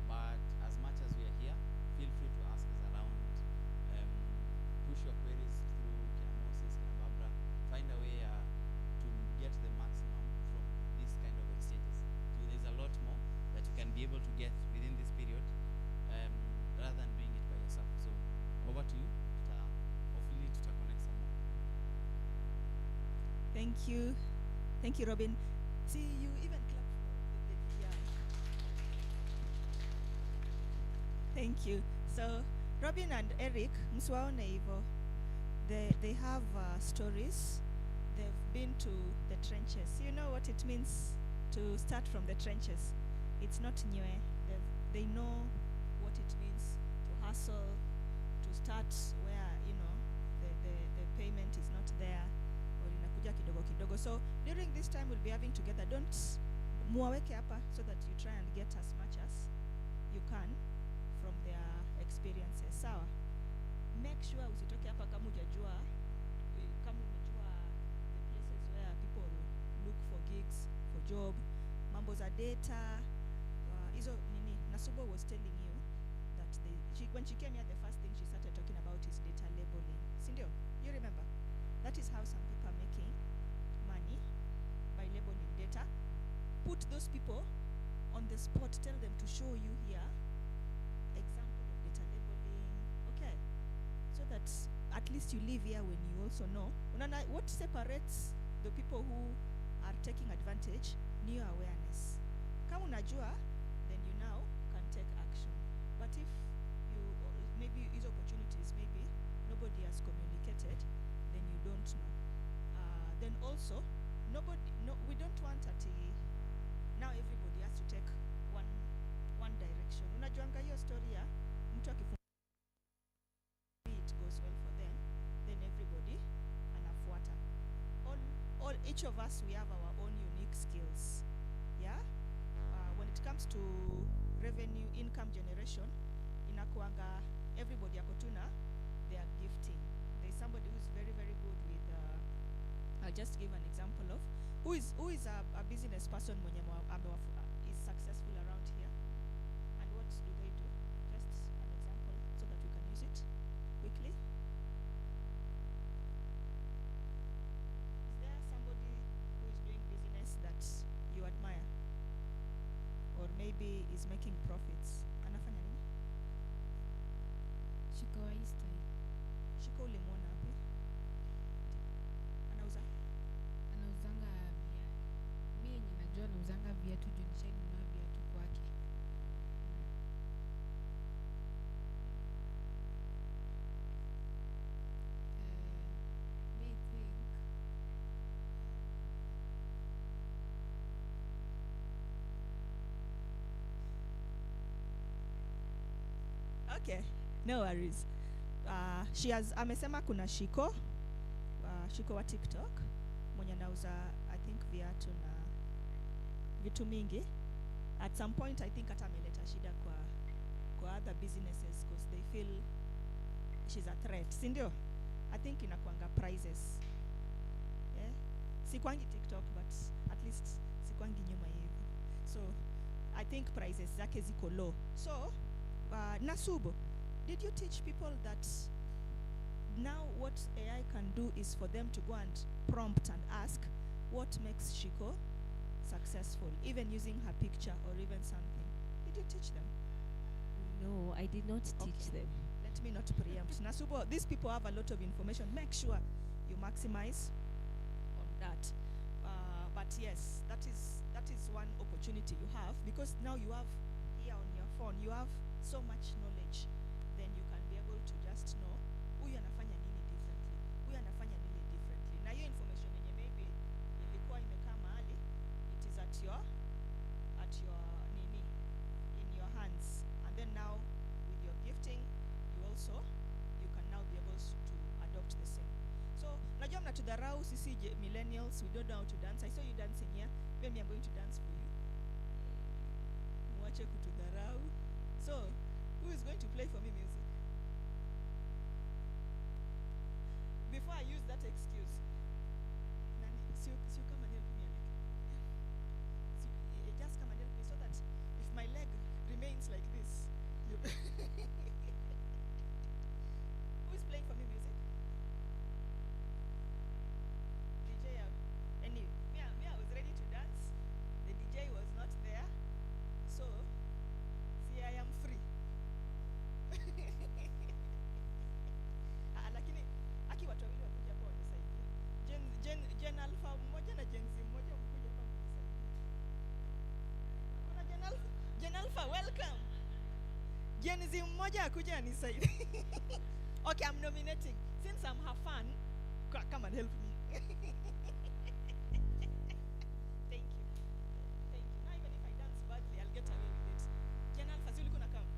but as much as we are here, feel free to ask us around. Push your queries through Kina Moses, Kina Barbara, find a way to get the maximum from this kind of exchanges. So there's a lot more that you can be able to get within this period, rather than doing it by yourself. So over to you. Hopefully to connect some more.
Thank you, Robin. See, you even clap for the yeah. Thank you. So Robin and Eric, msiwaone hivyo, they have stories. They've been to the trenches. You know what it means to start from the trenches. It's not new. They know what it means to hustle, to start where the payment is not there, or inakuja kidogo kidogo. So during this time we'll be having together. Don't muaweke hapa so that you try and get as much as you can from their experiences. Sawa. Make sure usitoke hapa kama hujajua, kama umejua the places where people look for gigs, for job, mambo za data, hizo nini. Nasubo was telling you that when she came here, the first thing she started talking about is data labeling. Sindio, you remember? That is how some people are making money, by labeling data. Put those people on the spot, tell them to show you here example of data labeling, okay? So that at least you live here when you also know. What separates the people who are taking advantage? New awareness. Kama unajua, then you now can take action. But if you maybe these opportunities, maybe nobody has communicated, then you don't know. Then also, we don't want now everybody has to take one direction. Unajuanga hiyo story ya mtu it goes well for them, then everybody anafuata. Each of us, we have our own unique skills. Yeah? When it comes to revenue, income generation, inakuanga everybody akotuna their gifting. There's somebody who's very, very good with I'll just give an example of who is a business person mwenye is successful around here, and what do they do? Just an example so that we can use it quickly. Is there somebody who is doing business that you admire, or maybe is making profits? Anafanya nini?
Shiko Eastern.
Shiko ulimwona wapi? Anauza?
Anauzanga viatu. Mimi yenye najua anauzanga viatu juu nishainunua viatu kwake. May think
Okay, no worries. She has amesema kuna Shiko Shiko wa TikTok mwenye anauza I think viatu na vitu mingi. At some point I think hata ameleta shida kwa other businesses because they feel she's a threat. Si ndio? I think inakuanga prizes. Yeah? Sikwangi TikTok but at least sikwangi nyuma hivi. So I think prices zake ziko low. So Nasubo, did you teach people that now what AI can do is for them to go and prompt and ask what makes Shiko successful, even using her picture or even something? Did you teach them?
No, I did not teach them.
Let me not preempt. Nasubo, these people have a lot of information. Make sure you maximize on that. But yes, that is one opportunity you have, because now you have here on your phone, you have so much knowledge. Then you can be able to just know huyu anafanya nini differently, huyu anafanya nini differently. Na hiyo information yenye maybe kutudharau sisi millennials, we don't know how to dance. I saw you dancing here. Maybe I'm going to dance for you. Mwache kutudharau. So, who is going to play for me music? Before I use that excuse, Nani, so come and help me a little. Just come and help me so that if my leg remains like this, you who is playing for me music? DJ, anyway, me, I was ready to dance. The DJ was not there, so see, I am free. Lakini aki watu wawili wakuja hapa wanisaidie. Gen Alpha mmoja na Gen Z mmoja mkuja hapa mnisaidie. Kuna Gen Alpha, welcome. Gen Z mmoja akuja anisaidie. Okay, I'm nominating. Since I'm her fan, come and help me. Thank you. Now even if I dance badly, I'll get away with it. Gen Alpha, si ulikuwa come.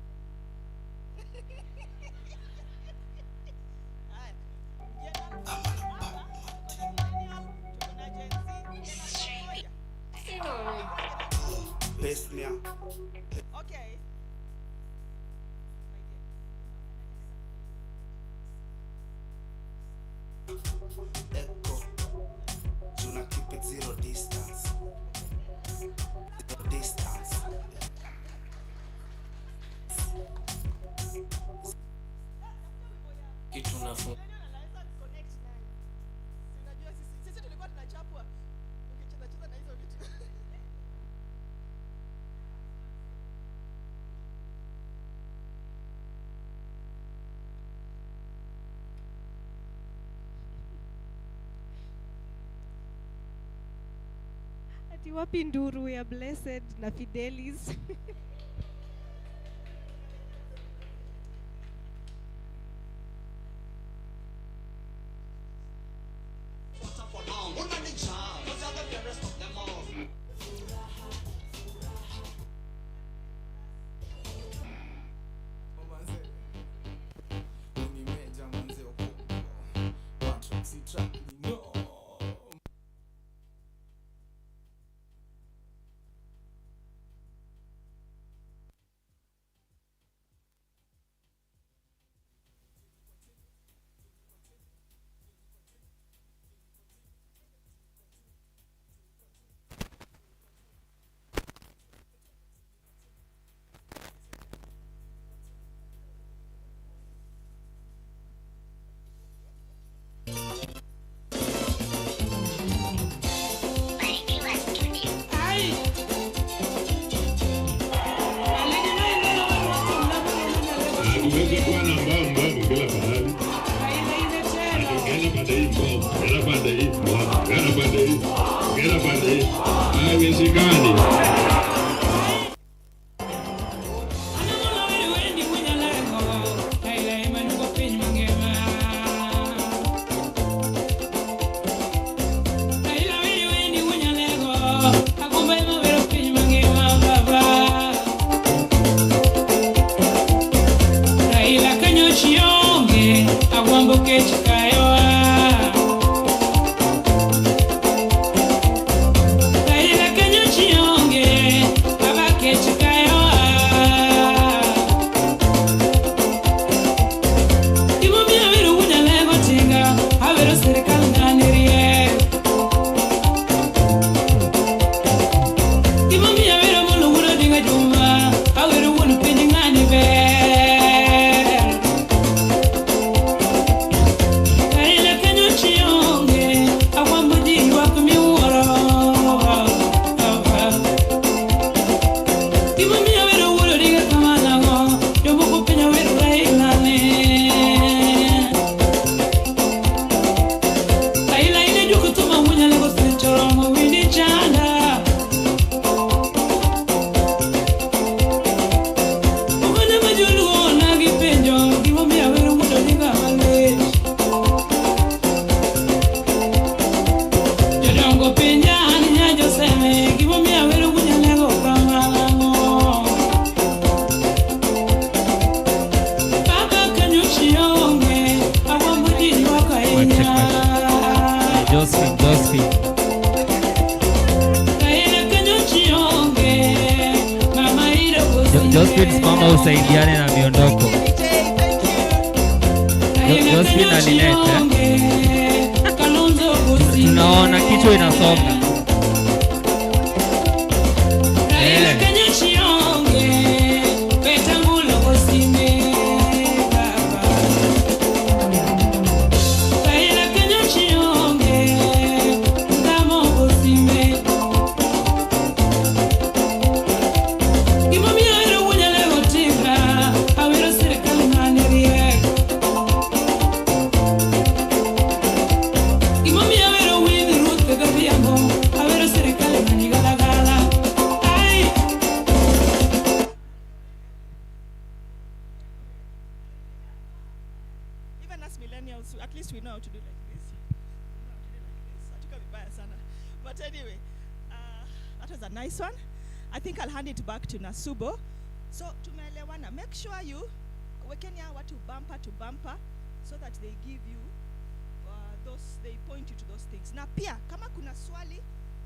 Okay.
Echo. Tuna keep it zero distance. Zero distance. Kitu nafu.
Sisi tulikuwa tunachapwa ukicheza na hizo vitu.
Ati wapi nduru ya Blessed na Fidelis?
Kaila kanyo
Josephine. Josephine mama usaidiane na miondoko. Josephine alinete. Tunaona kichwa inasonga.
At least we know how to do like this. But anyway, that was a nice one. I think I'll hand it back to Nasubo. So tumeelewana, make sure you wekenya watu bumper to bumper so that they give you they point you to those things. Na pia kama kuna swali,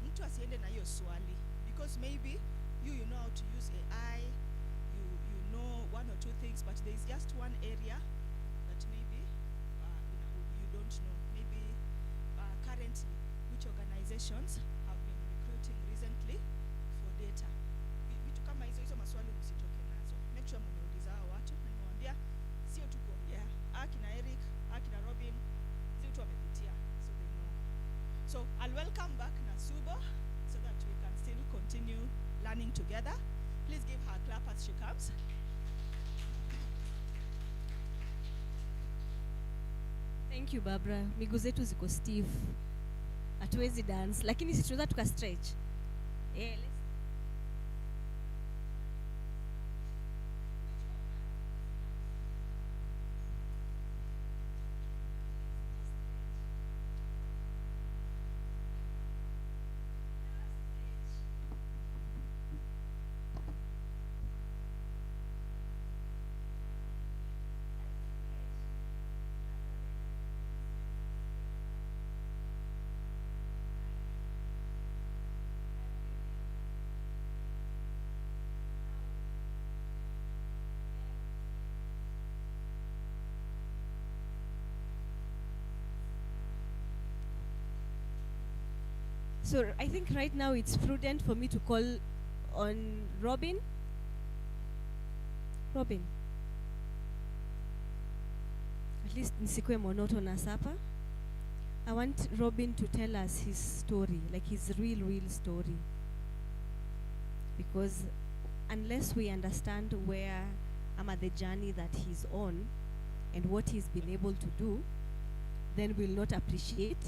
mtu asiende na hiyo swali, because maybe you know how to use AI, you know one or two things, but there is just one area that maybe you don't know. Maybe currently, which organizations have been recruiting recently for data. Vitu kama hizo maswali msitoke nazo. Make sure mmeuliza hao watu na niwaambia sio tu kuongea. Akina Eric, akina Robin, sio tu wamepitia, so they know. So I'll welcome back Nasubo so that we can still continue learning together. Please give her a clap as she comes.
Thank you, Barbara. Miguu zetu ziko stiff. Hatuwezi dance, lakini sisi tunaweza tuka stretch. So I think right now it's prudent for me to call on Robin. Robin. At least nisikwe monotonous hapa. I want Robin to tell us his story, like his real story. Because unless we understand where the journey that he's on and what he's been able to do, then we'll not appreciate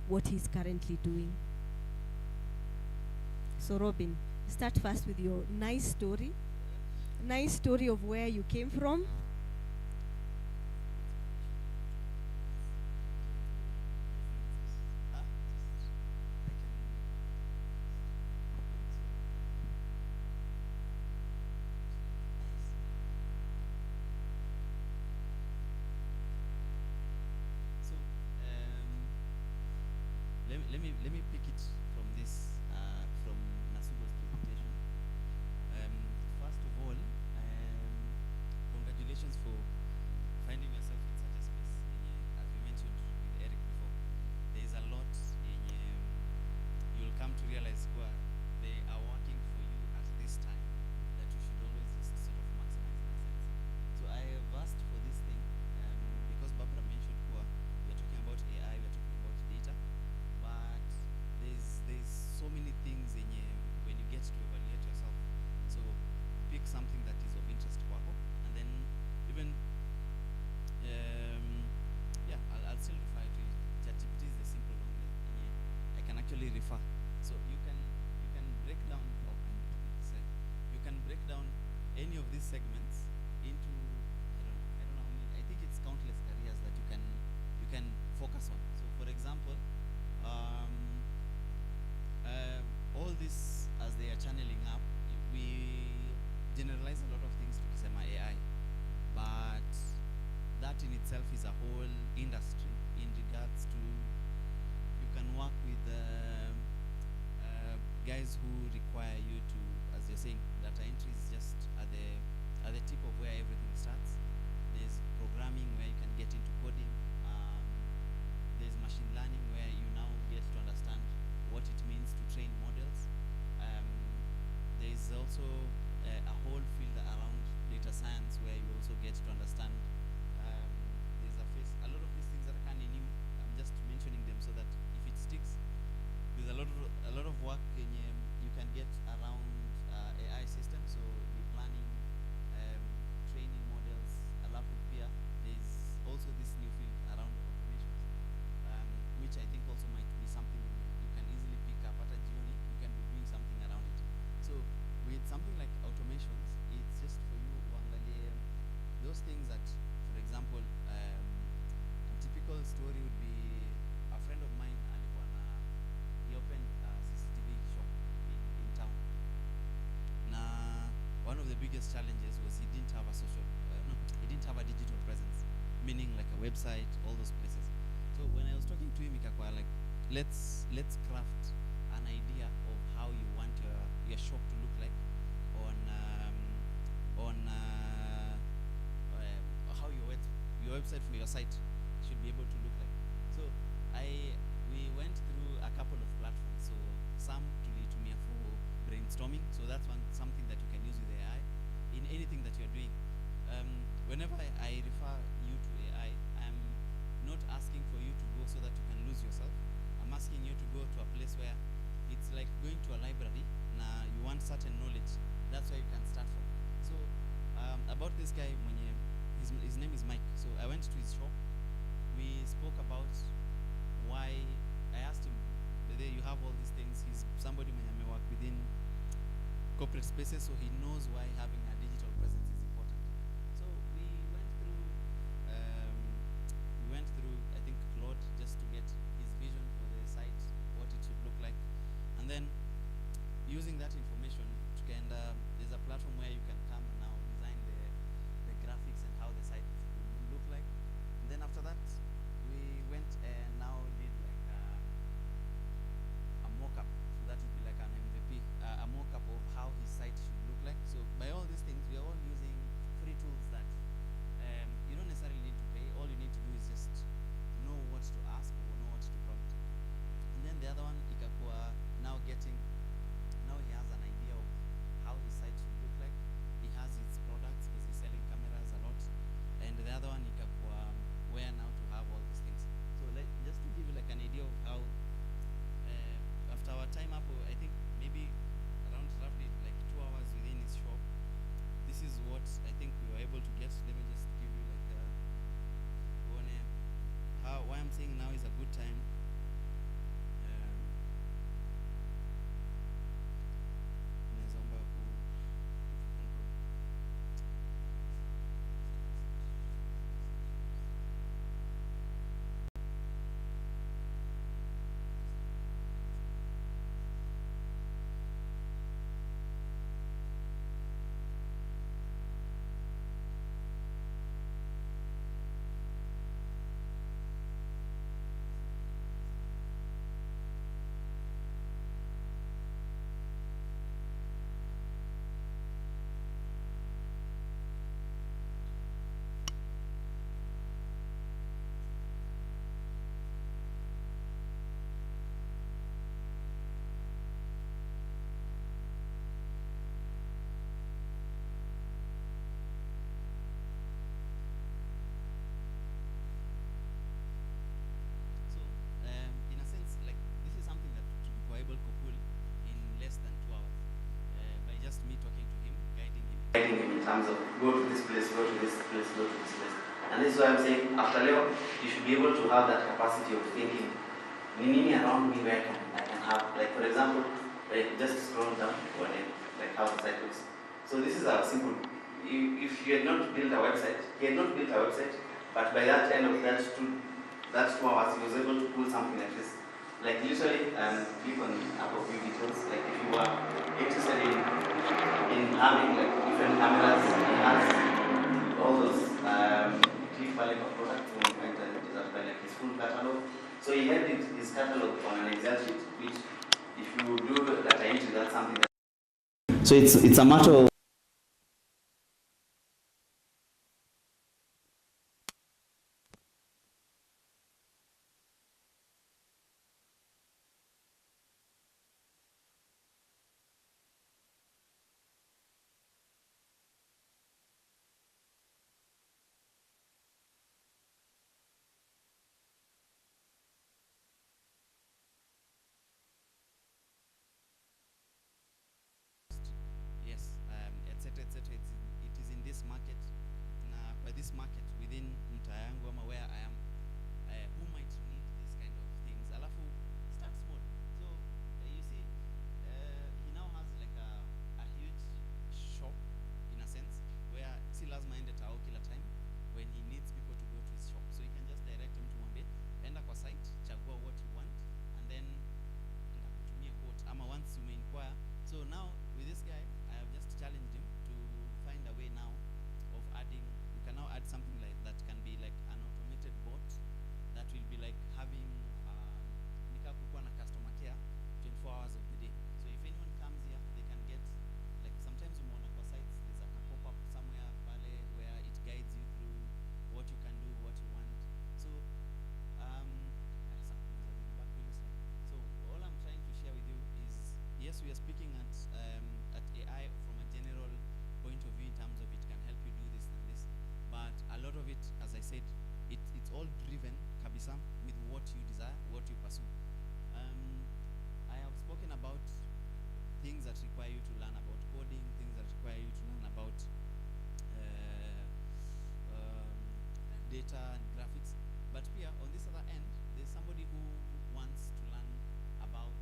what he's currently doing. So Robin, start first with your nice story of where you came from.
Let me pick it from this from Nasubo's presentation. First of all, congratulations for finding yourself in such a space. As we mentioned with Eric before, there is a lot you'll come to realize they are working for you at this time that you should always sort of maximize in a sense. So I have asked for this thing because Barbara mentioned we are talking about AI, we are talking about data. But there's so many things when you get to evaluate yourself. So pick something that is of interest kwako, and then even I'll still refer to it. ChatGPT is the simple one that I can actually refer. So you can break down you can break down any of these segments into I don't know how many. I think it's countless areas that you can focus on. So for example, all this as they are channeling up, we generalize a lot of things to AI, but that in itself is a whole industry in regards to guys who require you to, as you're saying, data entry is just at the tip of where everything starts. There's programming where you can get into coding. There's machine learning where you now get to understand what it means to train models. There's also a whole field around data science where you also get to understand. There's a lot of these things that are kind of new. I'm just mentioning them so that if it sticks, there's a lot of work you can get around AI systems. So we're planning, training models. Alafu pia there's also this new field around automations, which I think also might be something you can easily pick up at a journey. You can be doing something around it. So with something like automations, it's just for you to angalia those things that, for example, a typical story would be a friend of mine he opened a CCTV shop in town. Now, one of the biggest challenges was he didn't have he didn't have a digital presence, meaning like a website, all those places. So when I was talking to him, like, let's craft an idea of how you want your shop to look like how your website for your site should be able to look like. So we went through a couple of platforms. So some tulitumia for brainstorming. So that's something that you can use with AI in anything that you're doing. Whenever I refer you to AI, I'm not asking for you to go so that you can lose yourself. I'm asking you to go to a place where it's like going to a library. Now you want certain knowledge. That's where you can start from. So about this guy, his name is Mike. So I went to his shop. We spoke about why. I asked him, you have all these things. He's somebody who may work within corporate spaces, so he knows why having a digital presence is important. So we went through I think Claude just to get his vision for the site, what it should look like, and then using that information, there's a platform where you can come and now design the graphics and how the site will look like. And then after that, we went and now did like a mock-up. So that would be like an MVP, a mock-up of how his site should look like. So by all these things, we are all using free tools that you don't necessarily need to pay. All you need to do is just know what to ask or know what to prompt. And then the other one, ikakuwa now he has an idea of how his site should look like. He has his products because he's selling cameras a lot. And the other one, ikakuwa where now to have all these things. So just to give you like an idea of how after our time up, I think maybe around roughly like 2 hours within his shop, this is what I think we were able to get. Let me just give you like why I'm saying now is a good time.
Guiding him in terms of go to this place, go to this place, go to this place. And this is why I'm saying after Leo, you should be able to have that capacity of thinking, nini around me where I can have, like for example, just scroll down like how the site looks. So this is a simple, if you had not built a website, but by that end of that 2 hours, he was able to pull something like this. Like literally, click on app of view details. Like if you are interested in having like different cameras, he has all those click value of products when you enter like his full catalog. So he had his catalog on an Excel sheet, which if you do data entry that's something that, so it's a matter of
yes, etc etc. It is in this market. By this market within mtaa yangu ama where I am, who might need this kind of things. Alafu start small. So you see, he now has like a huge shop in a sense where si lazima ende tao kila time when he needs people to go to his shop. So you can just direct him to mwambie enda kwa site, chagua what you want, and then ndakutumia quote ama once you may inquire. So now with this guy, I have just challenged him to find a way now of adding. You can now add something like that can be like an automated bot that will be like having nika kukuwa na customer care 24 hours of the day. So if anyone comes here, they can get like sometimes umeona kwa sites there's like a pop-up somewhere pale where it guides you through what you can do, what you want. So so all I'm trying to share with you is, yes, we are speaking at AI from a general point of view in terms of it can help you do this and this, but a lot of it, as I said, it's all driven kabisa with what you desire, what you pursue. I have spoken about things that require you to learn about coding, things that require you to learn about data and graphics, but here on this other end, there's somebody who wants to learn about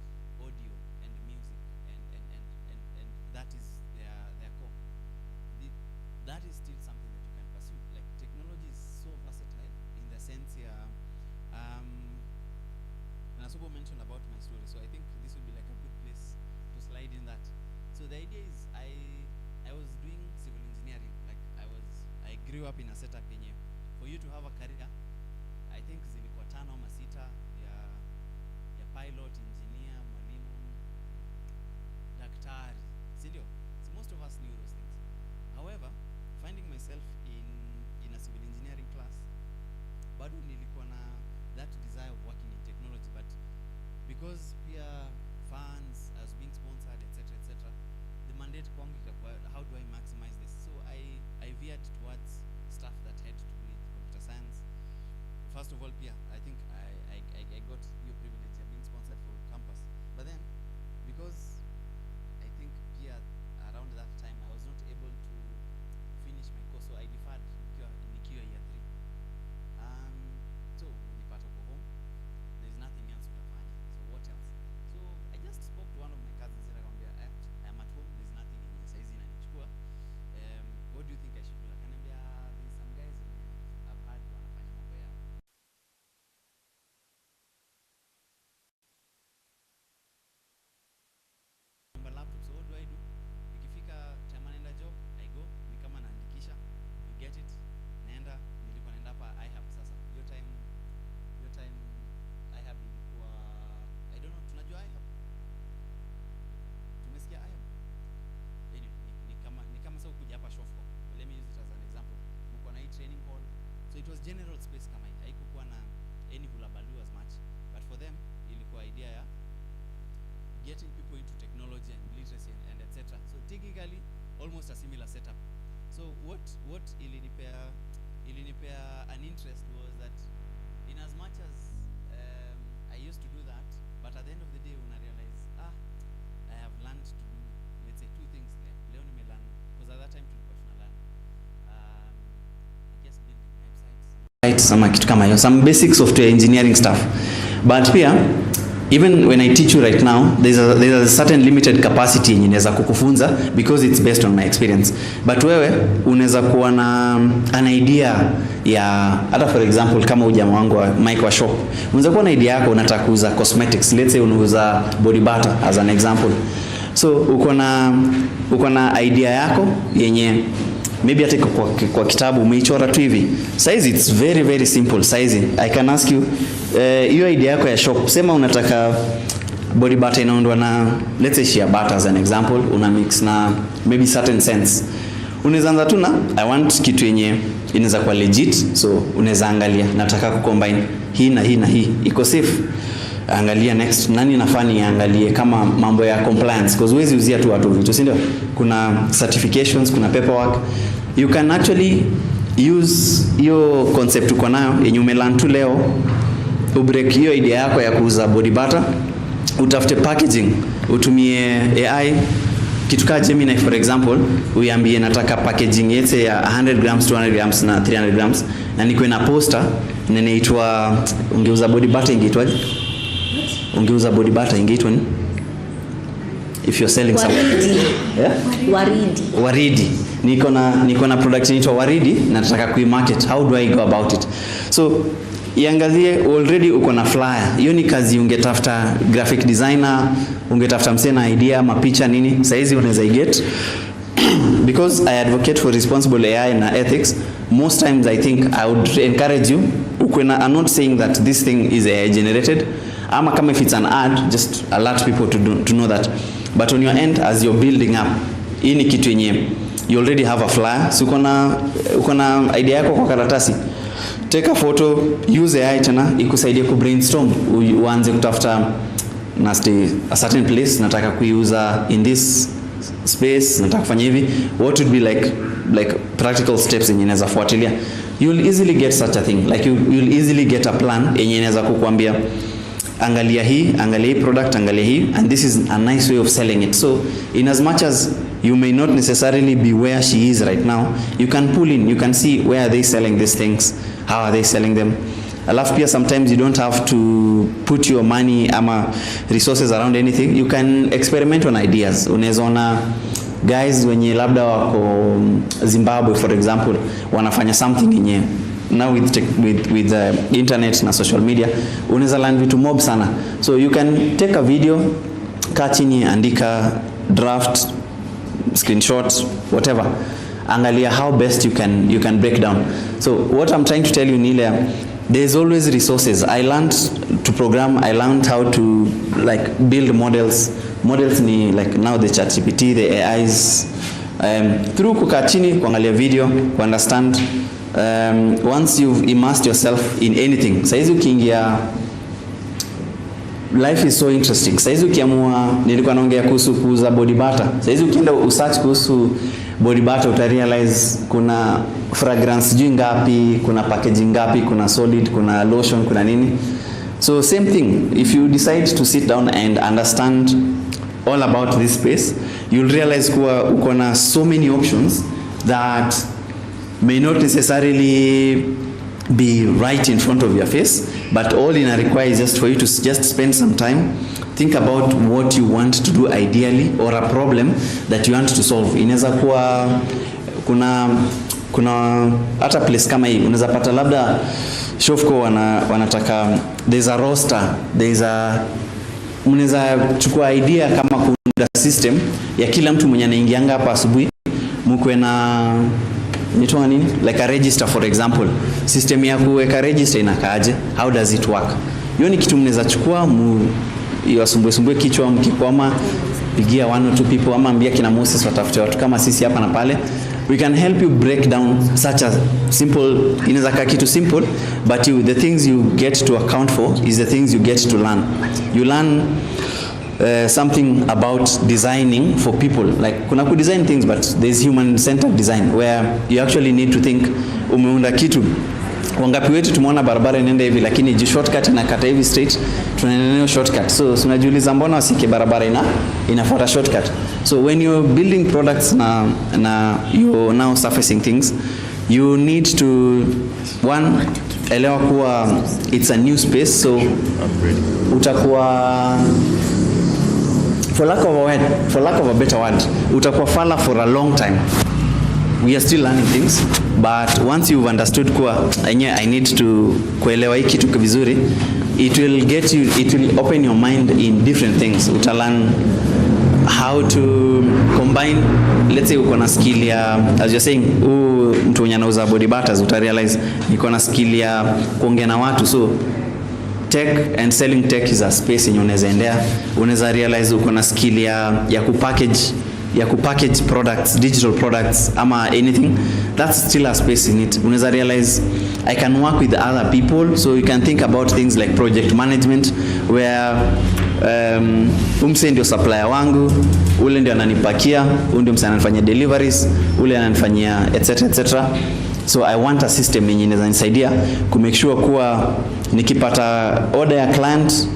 audio and music, and that is their core. That is still something that you can pursue. Like technology is so versatile in the sense here. Nasubo mentioned about my story, so I think this would be like a good place to slide in that. So the idea is I was doing civil engineering. Like I grew up in a setup yenye for you to have a career, I think zilikuwa 5 ama 6 ya pilot, engineer, mwalimu, daktari, si ndio? So most of us knew those things. However, finding myself in a civil engineering class, bado nilikuwa na that desire of working in technology, but because pia funds as being sponsored, etc etc, the mandate kwangu ikakuwa how do I maximize this? So I veered towards stuff that had to do with computer science. First of all, pia I think I got your privilege of being sponsored for campus, but then because I think pia around that time I was not able to finish my course, so I deferred nikiwa year 3. So nilipata go home, there's nothing else utafanya, so what else? So I just spoke to one of my cousins and akamwambia I am at home, there's nothing in here saizi inanichukua, what do you think I should do? Akaniambia there's some guys I've heard wanafanya mambo ya laptop. So what do I do? Ikifika time naenda job, I go, ni kama naandikisha, you get it, naenda, nilikuwa naenda hapa IHAB sasa. Your time IHAB ilikuwa, I don't know, tunajua IHAB? Tumesikia IHAB? Ni kama sasa kuja hapa Shofco. Let me use it as an example. Mko na hii training hall. So it was general space kama hii. Haikuwa na any hulabalu as much. But for them, ilikuwa idea ya getting people into technology and literacy and etc. So technically almost a similar setup. So what ilinipea an interest was that in as much as I used to do that, but at the end of the day when I realized I have learned to do, let's say, 2 things there. Leo nimelearn because at that time tulikuwa tunalearn I guess building websites,
some kitu kama hiyo, some basic software engineering stuff. But pia even when I teach you right now, there's a certain limited capacity yenye inaweza kukufunza because it's based on my experience. But wewe unaweza kuwa na an idea ya, hata for example kama ujamaa wangu wa Mike wa shop, unaweza kuwa na idea yako unataka kuuza cosmetics, let's say unauza body butter as an example. So uko na idea yako yenye maybe hata kwa kitabu umeichora tu hivi. Size it's very very simple size. I can ask you hiyo idea yako ya shop, sema unataka body butter inaundwa na, let's say shea butter as an example, una mix na maybe certain scents. Unaweza anza tu na I want kitu yenye inaweza kuwa legit, so unaweza angalia nataka kucombine hii na hii na hii, iko safe, angalia next nani nafani angalie kama mambo ya compliance, because huwezi uzia tu watu vitu, si ndio? Kuna certifications, kuna paperwork. You can actually use hiyo concept uko nayo yenye umelearn tu leo, ubreak hiyo idea yako ya kuuza body butter, utafute packaging, utumie AI. Kitu kama Gemini for example, uiambie nataka packaging yete ya 100 grams, 200 grams na 300 grams, na niko na poster na inaitwa, ungeuza body butter ingeitwaje? Ungeuza body butter ingeitwa ni? If you're selling something. Yeah? Waridi. Niko na product inaitwa Waridi na nataka kuimarket. How do I go about it? So iangalie already uko na flyer. Hiyo ni kazi ungetafuta graphic designer, ungetafuta msena idea, mapicha nini. Saizi unaweza get. Because I advocate for responsible AI and ethics, most times I think I would encourage you, I'm not saying that this thing is AI generated. Ama kama if it's an ad, just alert people to know that. But on your end, as you're building up, hii ni kitu yenye you already have a flyer, so uko na idea yako kwa karatasi, take a photo, use AI tena ikusaidie ku brainstorm, uanze kutafuta na stay a certain place, nataka kuiuza in this space, nataka kufanya hivi, what would be like practical steps yenye inaweza fuatilia. You'll easily get such a thing, like you'll easily get a plan yenye inaweza kukuambia angalia hii product, angalia hii, and this is a nice way of selling it. So in as much as you may not necessarily be where she is right now, you can pull in, you can see where are they selling these things, how are they selling them. Alafu pia sometimes you don't have to put your money ama resources around anything. You can experiment on ideas. Unaweza ona guys wenye labda wako Zimbabwe for example, wanafanya something yenye now with internet na social media unaweza learn vitu mob sana. So you can take a video, kaa chini, andika draft, screenshots, whatever, angalia how best you can break down. So what I'm trying to tell you Nile, there's always resources. I learned to program, I learned how to like build models ni like now the ChatGPT, the AIs, through kukaa chini, kuangalia video, ku understand. Once you've immersed yourself in anything, saizi ukiingia, life is so interesting. Saizi ukiamua, nilikuwa naongea kuhusu kuuza body butter, saizi ukienda usearch kuhusu body butter utarealize kuna fragrance juu ngapi, kuna packaging ngapi, kuna solid, kuna lotion, kuna nini. So same thing, if you decide to sit down and understand all about this space, you'll realize kuwa uko na so many options that may not necessarily be right in front of your face, but all it requires just for you to just spend some time, think about what you want to do ideally, or a problem that you want to solve. Inaweza kuwa kuna hata place kama hii, unaweza pata labda Shofco wanataka, there's a roster, unaweza chukua idea kama kuunda system ya kila mtu mwenye anaingianga hapa asubuhi, mkwe na nitoa nini, like a register for example. System ya kuweka register inakaaje, how does it work? Hiyo ni kitu mnaweza chukua iwasumbue kichwa, mkikwama pigia 1 or 2 people, ama ambia kina Moses watafute watu kama sisi hapa na pale. We can help you break down such a simple, inaweza kaa kitu simple, but the things you get to account for is the things you get to learn. You learn something about designing for people. Like kuna ku design things, but there's human-centered design where you actually need to think, umeunda kitu, wangapi wetu tumeona barabara inaenda hivi lakini shortcut inakata hivi straight, tunaendelea shortcut. So unajiuliza mbona wasike barabara inafuata shortcut. So when you're building products na you're now surfacing things, you need to elewa kuwa it's a new space, so utakuwa, for lack of a better word, utakuwa fala for a long time. We are still learning things, but once you've understood kuwa I need to kuelewa hiki kitu vizuri, it will open your mind in different things. Utalearn how to combine, let's say uko na skill ya, as you're saying, mtu mwenye anauza body butters, utarealize niko na skill ya kuongea na watu, so tech and selling tech is a space yenye unaweza endea. Unaweza realize uko na skill ya kupackage products, digital products ama anything. That's still a space in it. Unaweza realize I can work with other people, so you can think about things like project management where umse ndio supplier wangu, ule ndio ananipakia, huyu ndio msana anafanya deliveries, ule ananifanyia etc. So I want a system yenye inaweza nisaidia ku make sure kuwa nikipata order ya client,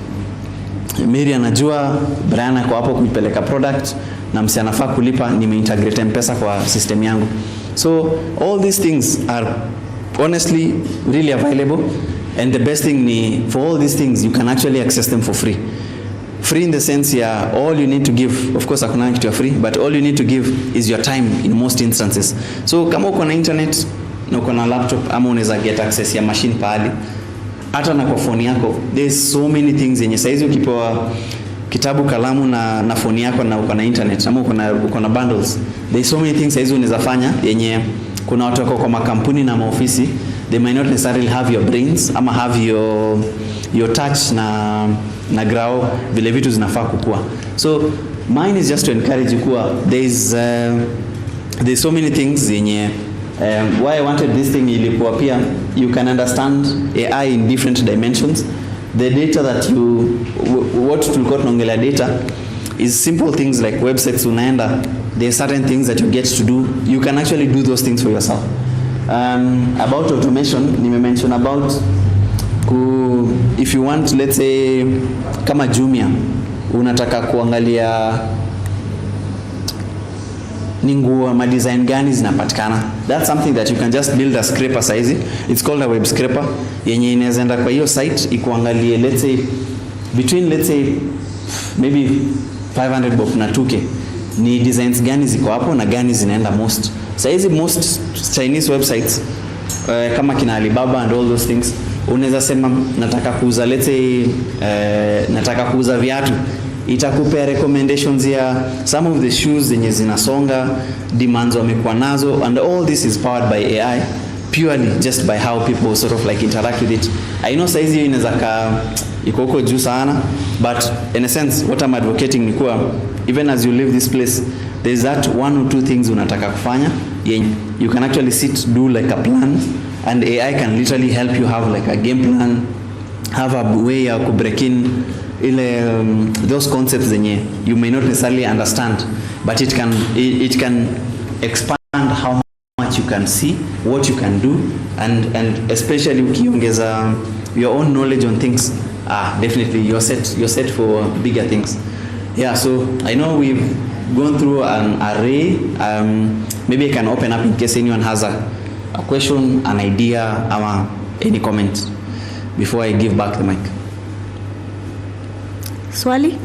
Mary anajua Brian ako hapo kuipeleka product na msi anafaa kulipa, nimeintegrate M-Pesa kwa system yangu. So all these things are honestly really available, and the best thing ni for all these things you can actually access them for free. Free in the sense all you need to give, of course hakuna kitu ya free, but all you need to give is your time in most instances. So kama uko na internet na uko na laptop ama unaweza get access ya machine pahali, hata na kwa phone yako, there's so many things yenye saizi ukipewa kitabu, kalamu na phone yako na uko na internet ama uko na bundles, there's so many things saizi unaweza fanya yenye kuna watu wako kwa makampuni na maofisi, they might not necessarily have your brains ama have your touch na grao vile vitu zinafaa kukua. So mine is just to encourage you kuwa there's so many things yenye why I wanted this thing ilikuwa pia you can understand AI in different dimensions. The data that what tulikuwa tunaongelea data is simple things like websites unaenda, there are certain things that you get to do, you can actually do those things for yourself. About automation, mention about if you want, let's say kama Jumia unataka kuangalia ni nguo ma design gani zinapatikana, that's something that you can just build a scraper size. It's called a web scraper yenye inaweza enda kwa hiyo site ikuangalie, let's say between maybe 500 bob na 2k ni designs gani ziko hapo na gani zinaenda most. Saizi most Chinese websites kama kina Alibaba and all those things, unaweza sema nataka kuuza, let's say nataka kuuza viatu, itakupea recommendations ya some of the shoes zenye zinasonga, demands wamekuwa nazo, and all this is powered by AI purely just by how people sort of like interact with it. I know saizi hiyo inaweza iko huko juu sana, but in a sense what I'm advocating ni kuwa even as you leave this place, there's that one or two things unataka kufanya, you can actually sit, do like a plan, and AI can literally help you have like a game plan, have a way ya ku break in those concepts zenye you may not necessarily understand, but it can expand how much you can see, what you can do, and especially ukiongeza your own knowledge on things, definitely you're set for bigger things. Yeah, so I know we've gone through an array. Maybe I can open up in case anyone has a question, an idea, or any comment before I give back the mic.
Swali?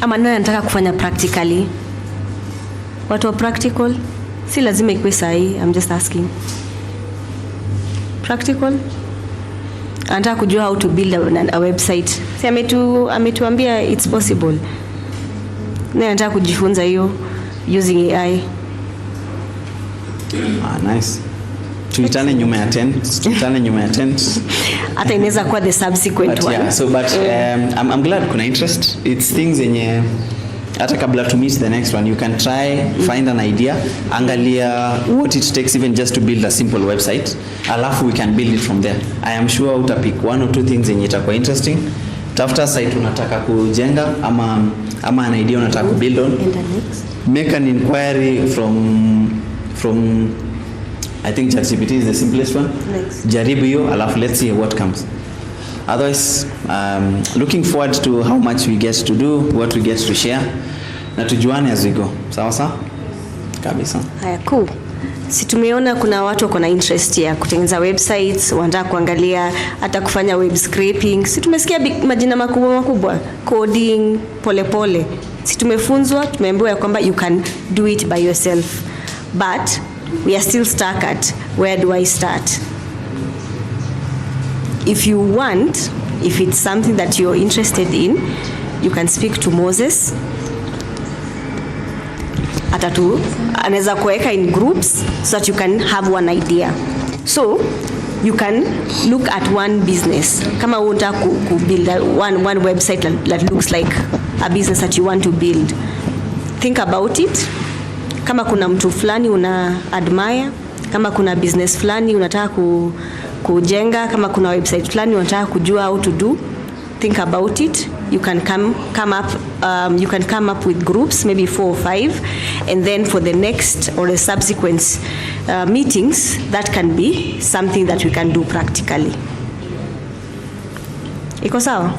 Ama nani anataka kufanya practically? Watu wa practical? Si lazima ikuwe sahi, I'm just asking. Practical? Anataka kujua how to build a website. Si ametuambia it's possible. Nani anataka kujifunza hiyo using AI?
Nice. Tuitane nyuma ya tent. Hata
inaweza kuwa the subsequent one.
Yeah, so but I'm glad kuna interest. It's things yenye hata kabla to meet the next one, you can try, find an idea, angalia what it takes even just to build a simple website, alafu we can build it from there. I am sure utapick one or two things yenye itakuwa interesting. Tafuta site unataka kujenga ama an idea unataka ku build on. Make an inquiry from I think ChatGPT is the simplest one. Jaribu hiyo, alafu let's see what comes. Otherwise, looking forward to how much we get to do, what we get to share, na tujuane as we go. Sawa? Kabisa.
Haya, cool. Si tumeona kuna watu wako na interest ya kutengeneza websites, wanataka kuangalia hata kufanya web scraping. Si tumesikia majina makubwa, coding, pole. Si tumefunzwa, tumeambiwa ya kwamba you can do it by yourself. But we are still stuck at where do I start? If you want, if it's something that you're interested in, you can speak to Moses. Anaweza kuweka in groups so that you can have one idea. So you can look at one business. Kama unataka ku build one website that looks like a business that you want to build. Think about it. Kama kuna mtu fulani una admire, kama kuna business fulani unataka kujenga, kama kuna website fulani unataka kujua how to do, think about it. You can come up with groups, maybe 4 or 5, and then for the next or the subsequent meetings, that can be something that we can do practically. Iko sawa?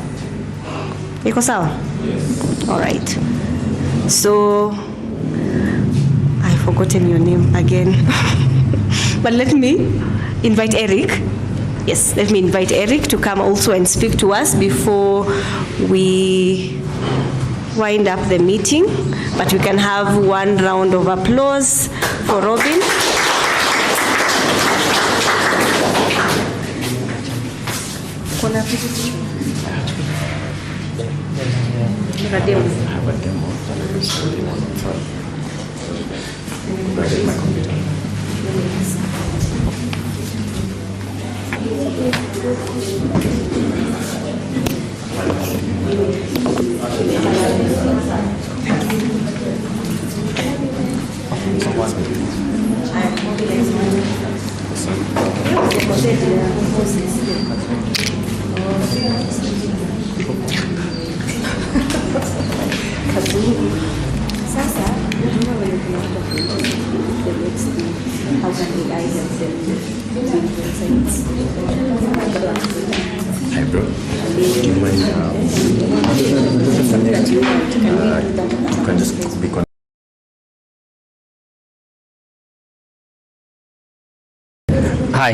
Iko sawa? Yes. All right. So I've forgotten your name again. But let me invite Eric. Yes, let me invite Eric to come also and speak to us before we wind up the meeting. But we can have one round of applause for Robin.
Hi bro, do you mind you can just be connected.
Hi.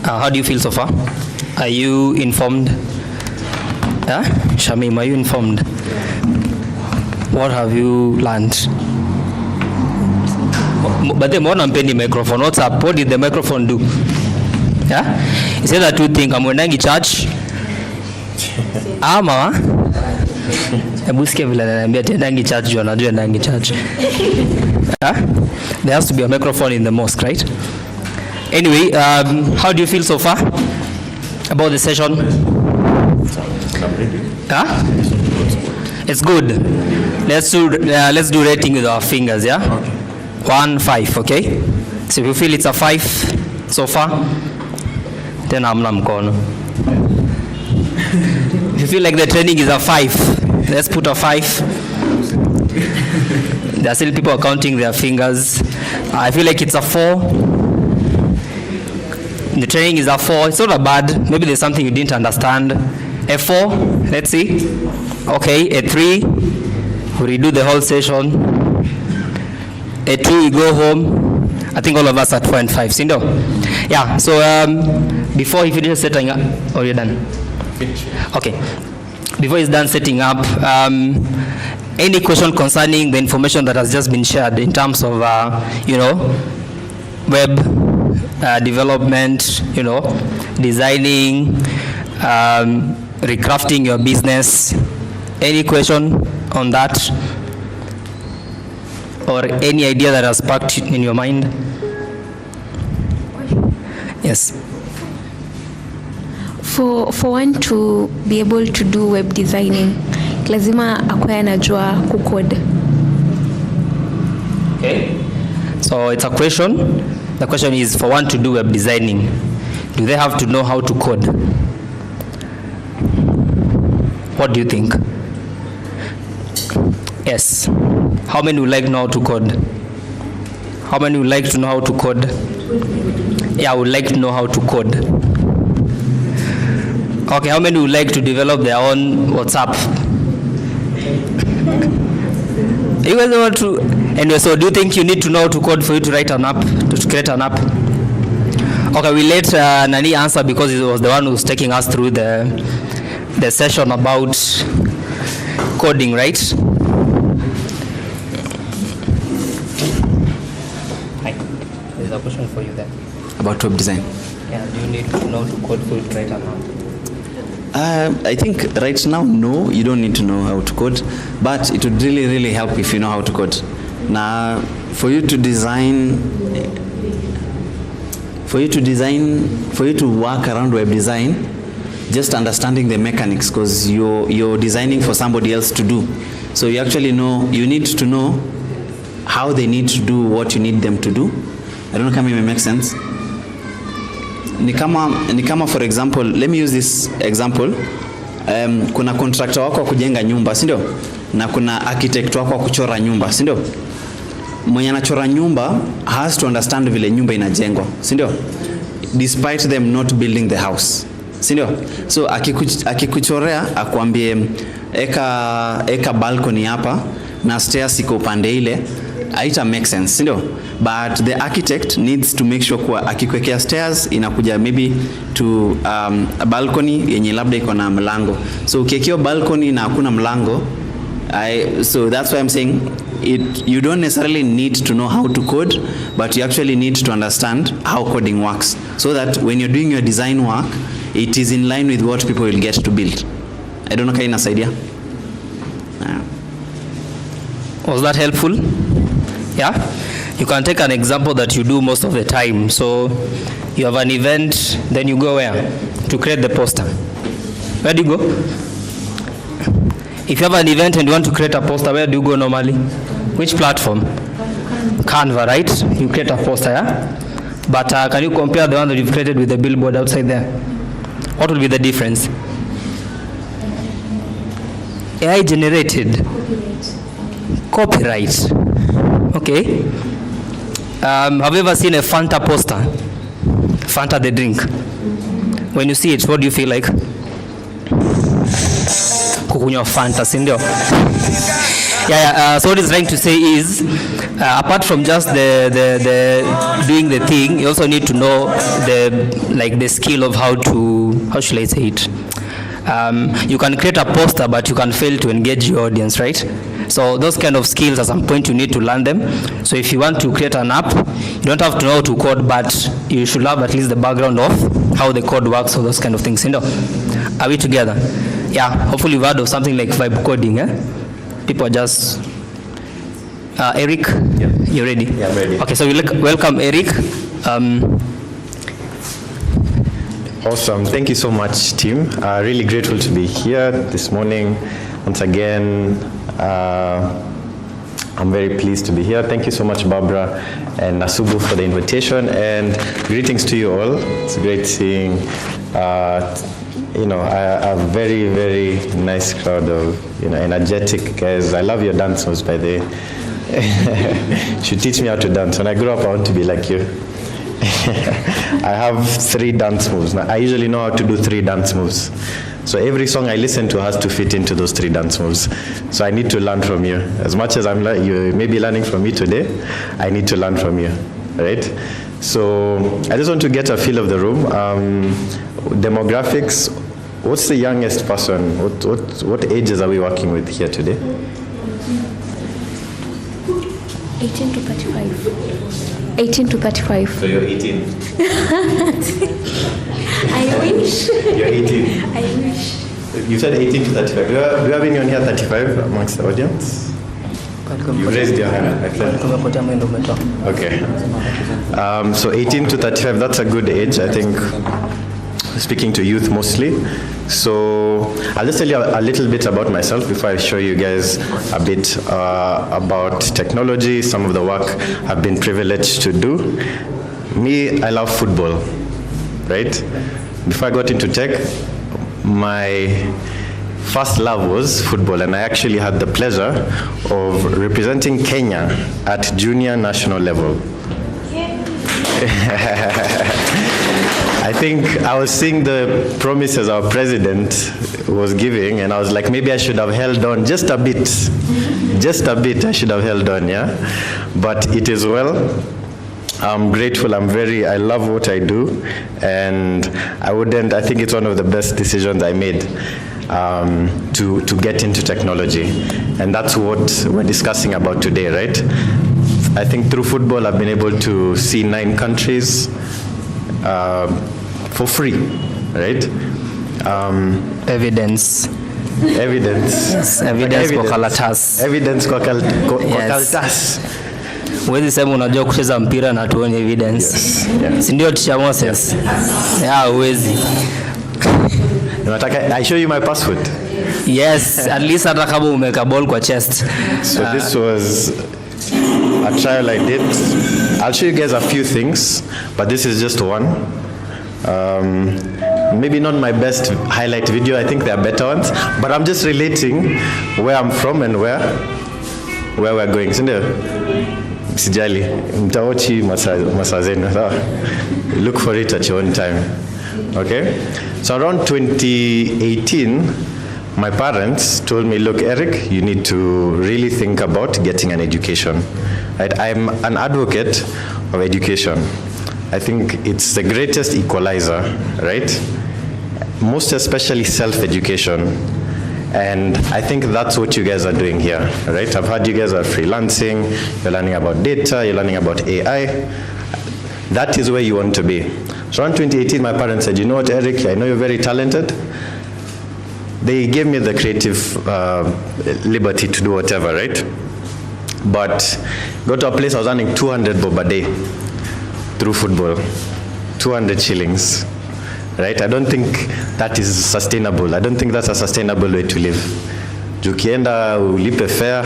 How do you feel so far? Are you informed? Shamim, are you informed? What have you learned? But then what I'm paying the microphone. What's up? What did the microphone do? Yeah? He said that two things. I'm going to church. Mama. Ebusikia vile ananiambia tendangi church juu anajua ndangi church. There has to be a microphone in the mosque, right? Anyway, how do you feel so far about the session? It's good. Let's do rating with our fingers, yeah? Okay. 1, 5, okay? So if you feel it's a 5 so far, then hamna mkono. If you feel like the training is a 5, let's put a 5. There are still people counting their fingers. I feel like it's a 4. The training is a 4. It's not a bad. Maybe there's something you didn't understand. A 4, let's see. Okay, a 3, we redo the whole session. A 2, we go home. I think all of us at 4 and 5. Sindo? Yeah, so before he finishes setting up, oh, you're done? Okay. Before he's done setting up, any question concerning the information that has just been shared in terms of, web development, designing, recrafting your business. Any question on that? Or any idea that has sparked in your mind? Yes.
For one to be able to do web designing, lazima akuwe anajua kucode.
Okay. So it's a question. The question is, for one to do web designing, do they have to know how to code? What do you think? Yes. How many would like to know how to code? How many would like to know how to code? Yeah, I would like to know how to code. Okay, how many would like to develop their own WhatsApp? You guys want to? Anyway, so do you think you need to know how to code for you to write an app, to create an app? Okay, we let Nani answer because he was the one who was taking us through the session about coding, right? Hi, there's a question for you there.
About web design?
Yeah, do you need to know how to code for you to write an app?
I think right now, no, you don't need to know how to code, but it would really, really help if you know how to code. Now, for you to design
for you to design, for you to work around web design, just understanding the mechanics, because you're designing for somebody else to do. So you actually know, you need to know how they need to do what you need them to do. I don't know if it makes sense. Ni kama for example, let me use this example. Kuna contractor wako wa kujenga nyumba, si ndio? Na kuna architect wako wa kuchora nyumba, si ndio? Mwenye anachora nyumba has to understand vile nyumba inajengwa, si ndio? Despite them not building the house, si ndio? So akikuchorea akwambie eka balcony hapa na stairs iko upande ile, haita make sense, si ndio? But the architect needs to make sure kwa akikwekea stairs inakuja maybe to a balcony yenye labda iko na mlango. So ukiekea balcony na hakuna mlango, so that's why I'm saying you don't necessarily need to know how to code, but you actually need to understand how coding works, so that when you're doing your design work, it is in line with what people will get to build. I don't know kama inasaidia.
Was that helpful? Yeah? You can take an example that you do most of the time. So you have an event, then you go where? To create the poster. Where do you go? If you have an event and you want to create a poster, where do you go normally? Which platform? Canva, right? You create a poster, yeah? But can you compare the one that you've created with the billboard outside there? What will be the difference? AI generated. Copyright. Okay. Have you ever seen a Fanta poster? Fanta the drink. When you see it, what do you feel like? Kukunywa Fanta, sindio? So what he's trying to say is, apart from just the doing the thing, you also need to know the skill of how should I say it? You can create a poster, but you can fail to engage your audience, right? So those kind of skills, at some point you need to learn them. So if you want to create an app, you don't have to know how to code, but you should have at least the background of how the code works, or those kind of things. You know? Are we together? Yeah, hopefully you've heard of something like vibe coding. People are just... Eric, yeah. You ready?
Yeah, I'm ready.
Okay, so we welcome Eric.
Awesome. Thank you so much, team. Really grateful to be here this morning. Once again, I'm very pleased to be here. Thank you so much, Barbara and Nasubu, for the invitation, and greetings to you all. It's great seeing a very, very nice crowd of energetic guys. I love your dance moves, by the way. You should teach me how to dance. When I grow up, I want to be like you. I have 3 dance moves. Now, I usually know how to do 3 dance moves. So every song I listen to has to fit into those 3 dance moves. So I need to learn from you. As much as you may be learning from me today, I need to learn from you, right? So I just want to get a feel of the room. Demographics, what's the youngest person? What ages are we working with here today?
18 to 35. 18 to 35.
So you're 18.
I wish.
You're 18.
I wish.
You said 18 to 35. Do you have anyone here 35 amongst the audience? You raised your hand. Okay. So 18 to 35, that's a good age, I think, speaking to youth mostly. So I'll just tell you a little bit about myself before I show you guys a bit about technology, some of the work I've been privileged to do. Me, I love football, right? Before I got into tech, my first love was football, and I actually had the pleasure of representing Kenya at junior national level. I think I was seeing the promises our president was giving, and I was like, maybe I should have held on just a bit. Just a bit, I should have held on, yeah? But it is well. I'm grateful, I love what I do, and I think it's one of the best decisions I made to get into technology. And that's what we're discussing about today, right? I think through football, I've been able to see 9 countries for free, right?
Evidence.
Yes,
evidence kwa kalatas.
Evidence kwa kalatas.
Huwezi sema unajua kucheza mpira na tuone evidence.
Yes. Yeah.
Si ndio teacher Moses? Yeah, huwezi.
Nataka I show you my password.
Yes, at least hata kama umeka ball kwa chest.
So this was a trial I did. I'll show you guys a few things, but this is just one. Maybe not my best highlight video. I think there are better ones, but I'm just relating where I'm from and where we're going. Sindio? Sijali. Mtaochi masaa zenu. Look for it at your own time. Okay? So around 2018, my parents told me, look, Eric, you need to really think about getting an education. Right? I'm an advocate of education. I think it's the greatest equalizer, right? Most especially self-education. And I think that's what you guys are doing here, right? I've heard you guys are freelancing, you're learning about data, you're learning about AI. That is where you want to be. So around 2018, my parents said, you know what, Eric, I know you're very talented. They gave me the creative liberty to do whatever, right? But got to a place I was earning 200 bob a day through football, 200 shillings, right? I don't think that is sustainable. I don't think that's a sustainable way to live. Ukienda ulipe fare,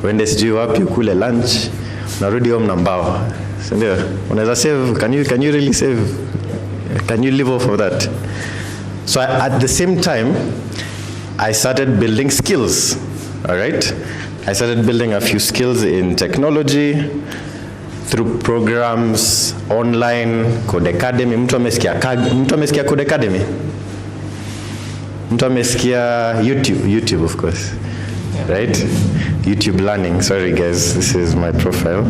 uende sijui wapi ukule lunch, unarudi home na mbao. Sindio? Unaweza save, can you really save? Can you live off of that? So at the same time, I started building skills, all right? I started building a few skills in technology, through programs, online, Code Academy. Mtu amesikia Code Academy? Mtu amesikia YouTube, of course, right? YouTube learning, sorry guys, this is my profile.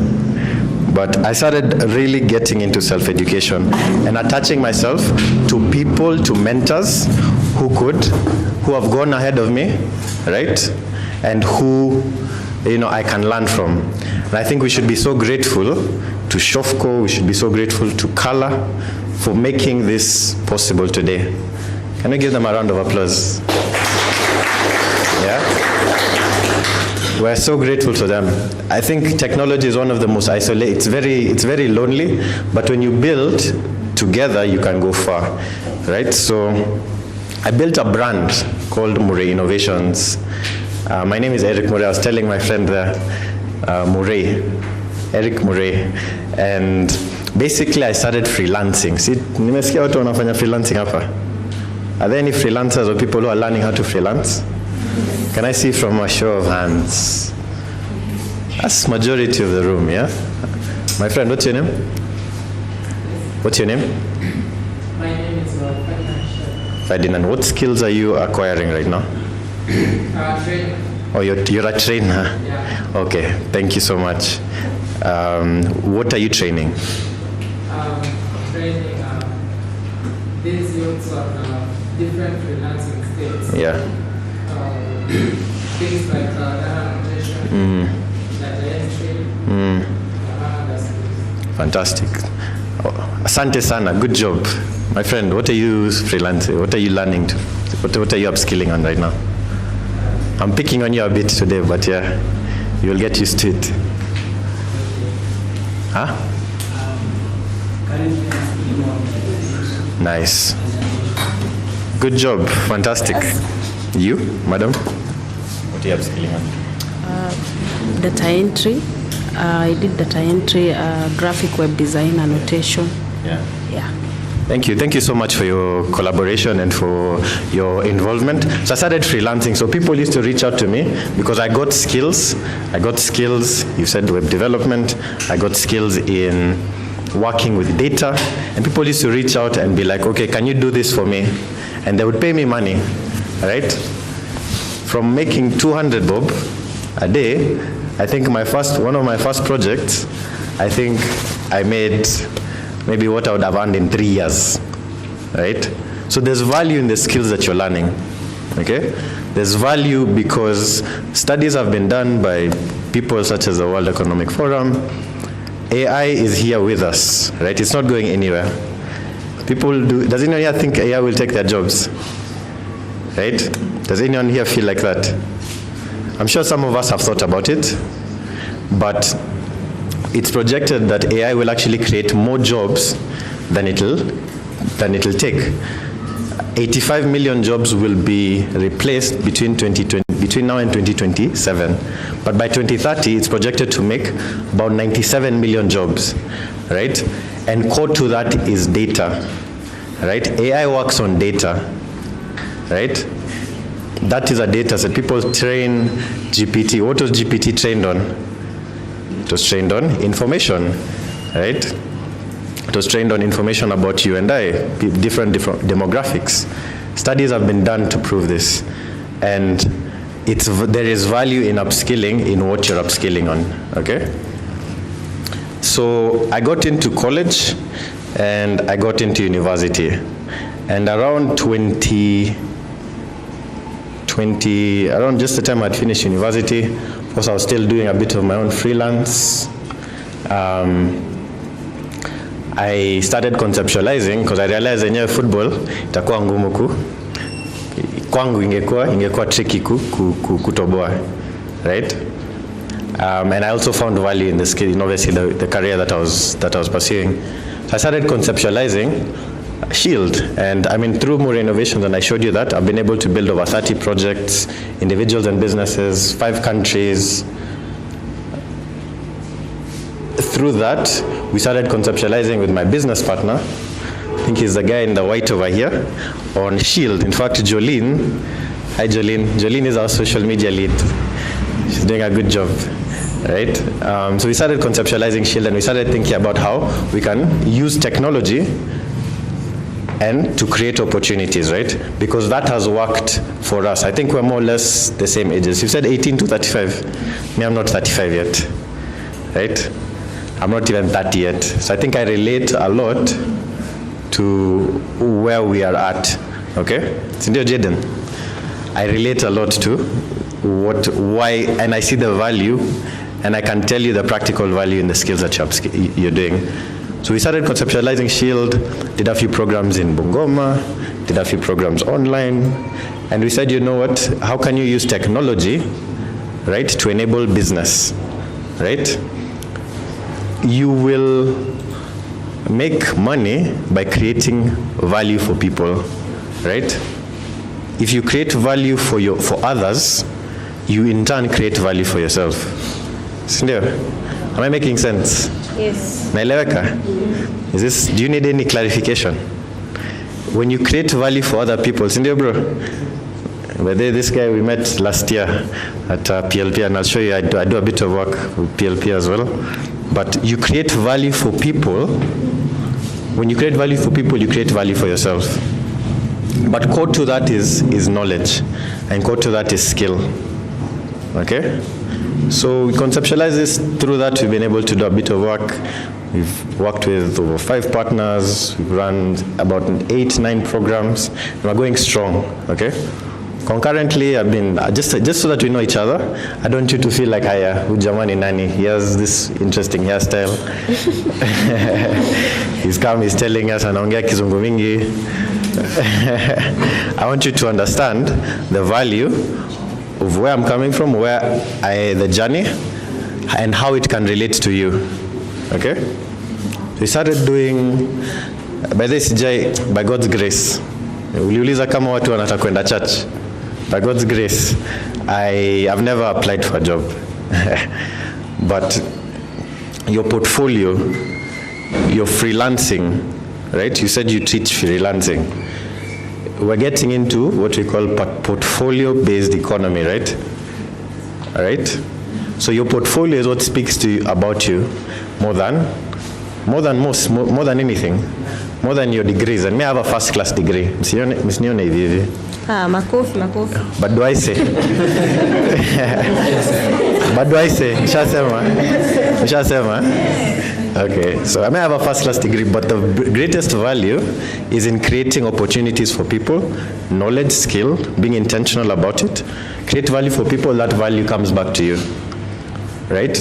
But I started really getting into self-education and attaching myself to people, to mentors who have gone ahead of me, right? And who, I can learn from. And I think we should be so grateful to Shofco, we should be so grateful to Kala for making this possible today. Can we give them a round of applause? Yeah? We're so grateful to them. I think technology is one of the most isolated. It's very lonely, but when you build together, you can go far, right? So I built a brand called Murray Innovations. My name is Eric Murray. I was telling my friend there, Eric Murray, and basically I started freelancing. See, nimesikia watu wanafanya freelancing hapa. Are there any freelancers or people who are learning how to freelance? Can I see from a show of hands? That's majority of the room, yeah? My friend, what's your name? What's your name?
My name is Ferdinand.
Ferdinand, what skills are you acquiring right now?
Trainer.
Oh, you're a trainer?
Yeah.
Okay, thank you so much. What are you training?
Training these youths on different freelancing states.
Yeah.
Things like data annotation, data entry,
Fantastic. Asante sana, good job. My friend, what are you freelancing? What are you learning to? What are you upskilling on right now? I'm picking on you a bit today, but yeah, you'll get used to it. Huh? Nice. Good job, fantastic. You, madam? What are you upskilling on?
Data entry. I did data entry, graphic web design, annotation.
Yeah.
Yeah.
Thank you. Thank you so much for your collaboration and for your involvement. So I started freelancing. So people used to reach out to me because I got skills. You said web development. I got skills in working with data. And people used to reach out and be like, okay, can you do this for me? And they would pay me money, right? From making 200 bob a day, I think one of my first projects, I think I made maybe what I would have earned in 3 years, right? So there's value in the skills that you're learning, okay? There's value because studies have been done by people such as the World Economic Forum. AI is here with us, right? It's not going anywhere. Does anyone here think AI will take their jobs? Right? Does anyone here feel like that? I'm sure some of us have thought about it, but it's projected that AI will actually create more jobs than it'll take. 85 million jobs will be replaced between now and 2027. But by 2030, it's projected to make about 97 million jobs, right? And core to that is data, right? AI works on data, right? That is a data set. People train GPT. What was GPT trained on? It was trained on information, right? It was trained on information about you and I, different demographics. Studies have been done to prove this. And there is value in upskilling in what you're upskilling on, okay? So I got into college and I got into university. And around around just the time I'd finished university, of course I was still doing a bit of my own freelance. I started conceptualizing because I realized yenyewe football itakuwa ngumu kwangu ingekuwa tricky kutoboa, right? And I also found value in the skill, in obviously the career that I was pursuing. So I started conceptualizing Shield, and I mean through more innovations, and I showed you that I've been able to build over 30 projects, individuals and businesses, 5 countries. Through that, we started conceptualizing with my business partner. I think he's the guy in the white over here, on Shield. In fact, Jolene, hi Jolene. Jolene is our social media lead. She's doing a good job, right? So we started conceptualizing Shield, and we started thinking about how we can use technology and to create opportunities, right? Because that has worked for us. I think we're more or less the same ages. You said 18 to 35. Me, I'm not 35 yet, right? I'm not even 30 yet. So I think I relate a lot to where we are at, okay? Sindio Jaden? I relate a lot to why, and I see the value, and I can tell you the practical value in the skills that you're doing. So we started conceptualizing Shield, did a few programs in Bungoma, did a few programs online, and we said, you know what, how can you use technology, right, to enable business, right? You will make money by creating value for people, right? If you create value for others, you in turn create value for yourself. Sindio? Am I making sense?
Yes.
Naeleweka? Do you need any clarification? When you create value for other people, sindio bro? But this guy we met last year at PLP, and I'll show you, I do a bit of work with PLP as well. But you create value for people. When you create value for people, you create value for yourself. But core to that is knowledge, and core to that is skill, okay? So we conceptualize this. Through that, we've been able to do a bit of work. We've worked with over 5 partners. We've run about 8-9 programs. And we're going strong, okay? Concurrently, I've been, just so that we know each other, I don't want you to feel like, haya, Ujamani Nani, he has this interesting hairstyle. He's come, he's telling us, anaongea kizungu mingi. I want you to understand the value of where I'm coming from, the journey, and how it can relate to you, okay? So we started doing, by God's grace, uliuliza kama watu wanataka kwenda church. By God's grace, I've never applied for a job. But your portfolio, your freelancing, right? You said you teach freelancing. We're getting into what we call portfolio-based economy, right? All right? So your portfolio is what speaks to you about you more than anything, more than your degrees. And may I have a first-class degree?
Makofi.
But do I say? Shasema? Okay, so I may have a first-class degree, but the greatest value is in creating opportunities for people, knowledge, skill, being intentional about it. Create value for people, that value comes back to you, right?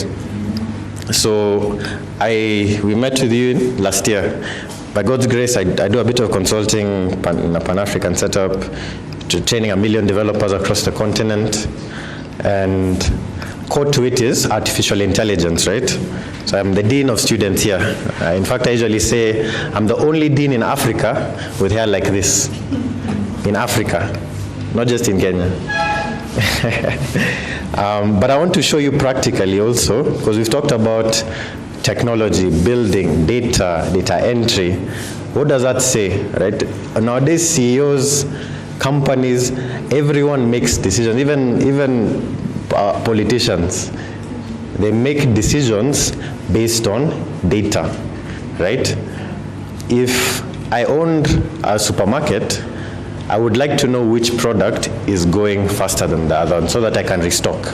So we met with you last year. By God's grace, I do a bit of consulting in a Pan-African setup, training 1 million developers across the continent, and core to it is artificial intelligence, right? So I'm the dean of students here. In fact, I usually say I'm the only dean in Africa with hair like this. In Africa, not just in Kenya. But I want to show you practically also, because we've talked about technology, building, data entry. What does that say, right? Nowadays, CEOs, companies, everyone makes decisions, even politicians. They make decisions based on data, right? If I owned a supermarket, I would like to know which product is going faster than the other so that I can restock.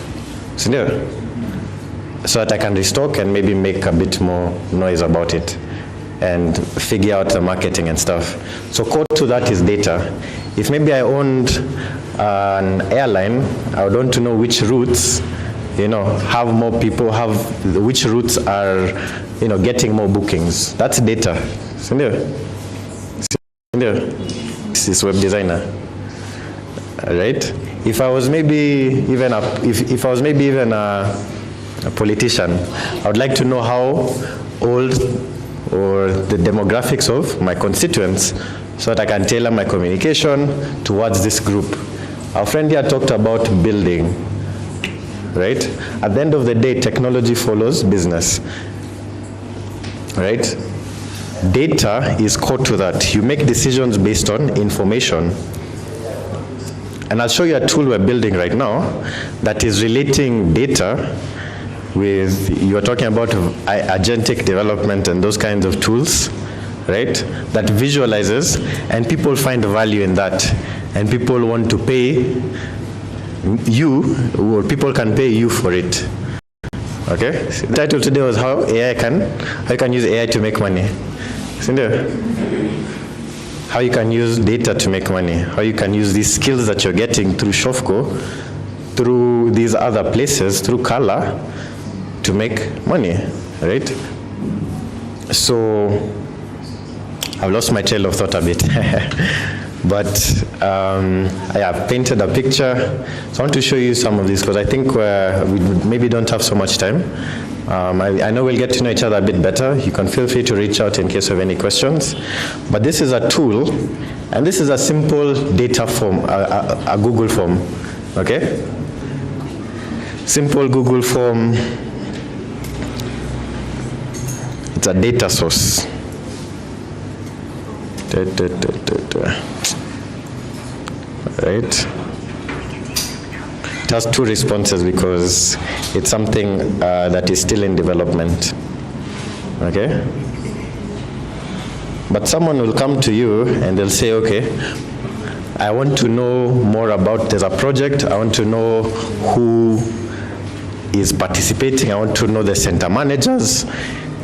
So that I can restock and maybe make a bit more noise about it and figure out the marketing and stuff. So core to that is data. If maybe I owned an airline, I would want to know which routes, have more people, which routes are, getting more bookings. That's data. This is web designer, right? If I was maybe even a politician, I would like to know how old or the demographics of my constituents so that I can tailor my communication towards this group. Our friend here talked about building, right? At the end of the day, technology follows business, right? Data is core to that. You make decisions based on information. And I'll show you a tool we're building right now that is relating data with, you are talking about agentic development and those kinds of tools, right? That visualizes, and people find value in that. And people want to pay you, or people can pay you for it. Okay? So the title today was how you can use AI to make money. How you can use data to make money, how you can use these skills that you're getting through Shofco, through these other places, through Kala, to make money, right? So, I've lost my trail of thought a bit. But I have painted a picture. So I want to show you some of these because I think we maybe don't have so much time. I know we'll get to know each other a bit better. You can feel free to reach out in case you have any questions. But this is a tool, and this is a simple data form, a Google form, okay? Simple Google form. It's a data source. Right? It has two responses because it's something that is still in development. Okay? But someone will come to you and they'll say, okay, I want to know more about, there's a project, I want to know who is participating, I want to know the center managers,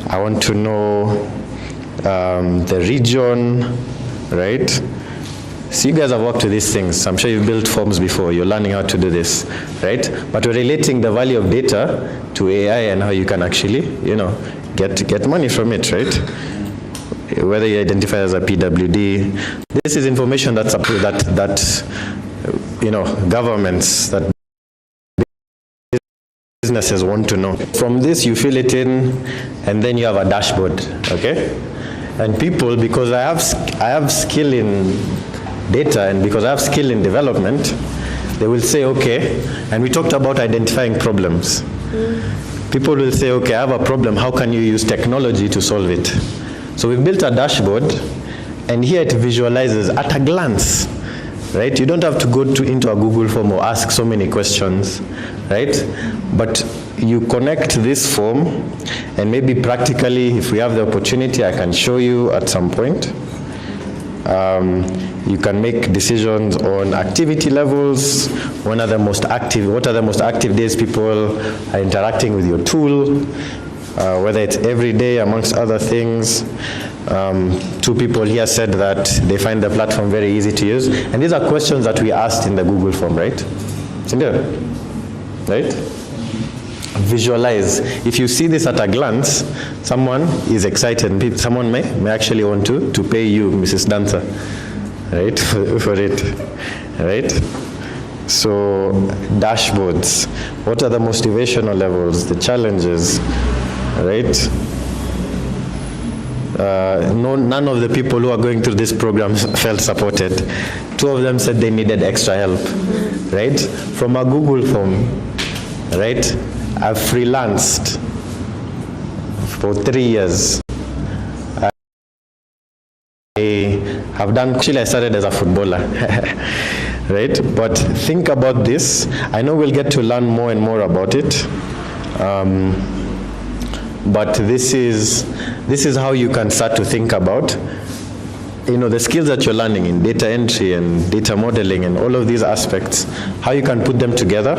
I want to know the region, right? So you guys have worked with these things. I'm sure you've built forms before. You're learning how to do this, right? But we're relating the value of data to AI and how you can actually, get money from it, right? Whether you identify as a PWD, this is information that governments, that businesses want to know. From this, you fill it in, and then you have a dashboard, okay? And people, because I have skill in data and because I have skill in development, they will say, okay, and we talked about identifying problems. People will say, okay, I have a problem, how can you use technology to solve it? So we've built a dashboard, and here it visualizes at a glance, right? You don't have to go into a Google form or ask so many questions, right? But you connect this form, and maybe practically, if we have the opportunity, I can show you at some point. You can make decisions on activity levels. What are the most active days people are interacting with your tool, whether it's every day amongst other things. Two people here said that they find the platform very easy to use. And these are questions that we asked in the Google form, right? It's in there, right? Visualize. If you see this at a glance, someone is excited. Someone may actually want to pay you, Mrs. Dancer, right, for it, right? So dashboards. What are the motivational levels, the challenges? right? None of the people who are going through this program felt supported. 2 of them said they needed extra help, right? From a Google form, right? I've freelanced for 3 years. I have done, actually I started as a footballer, right? But think about this. I know we'll get to learn more and more about it. But this is how you can start to think about, the skills that you're learning in data entry and data modeling and all of these aspects, how you can put them together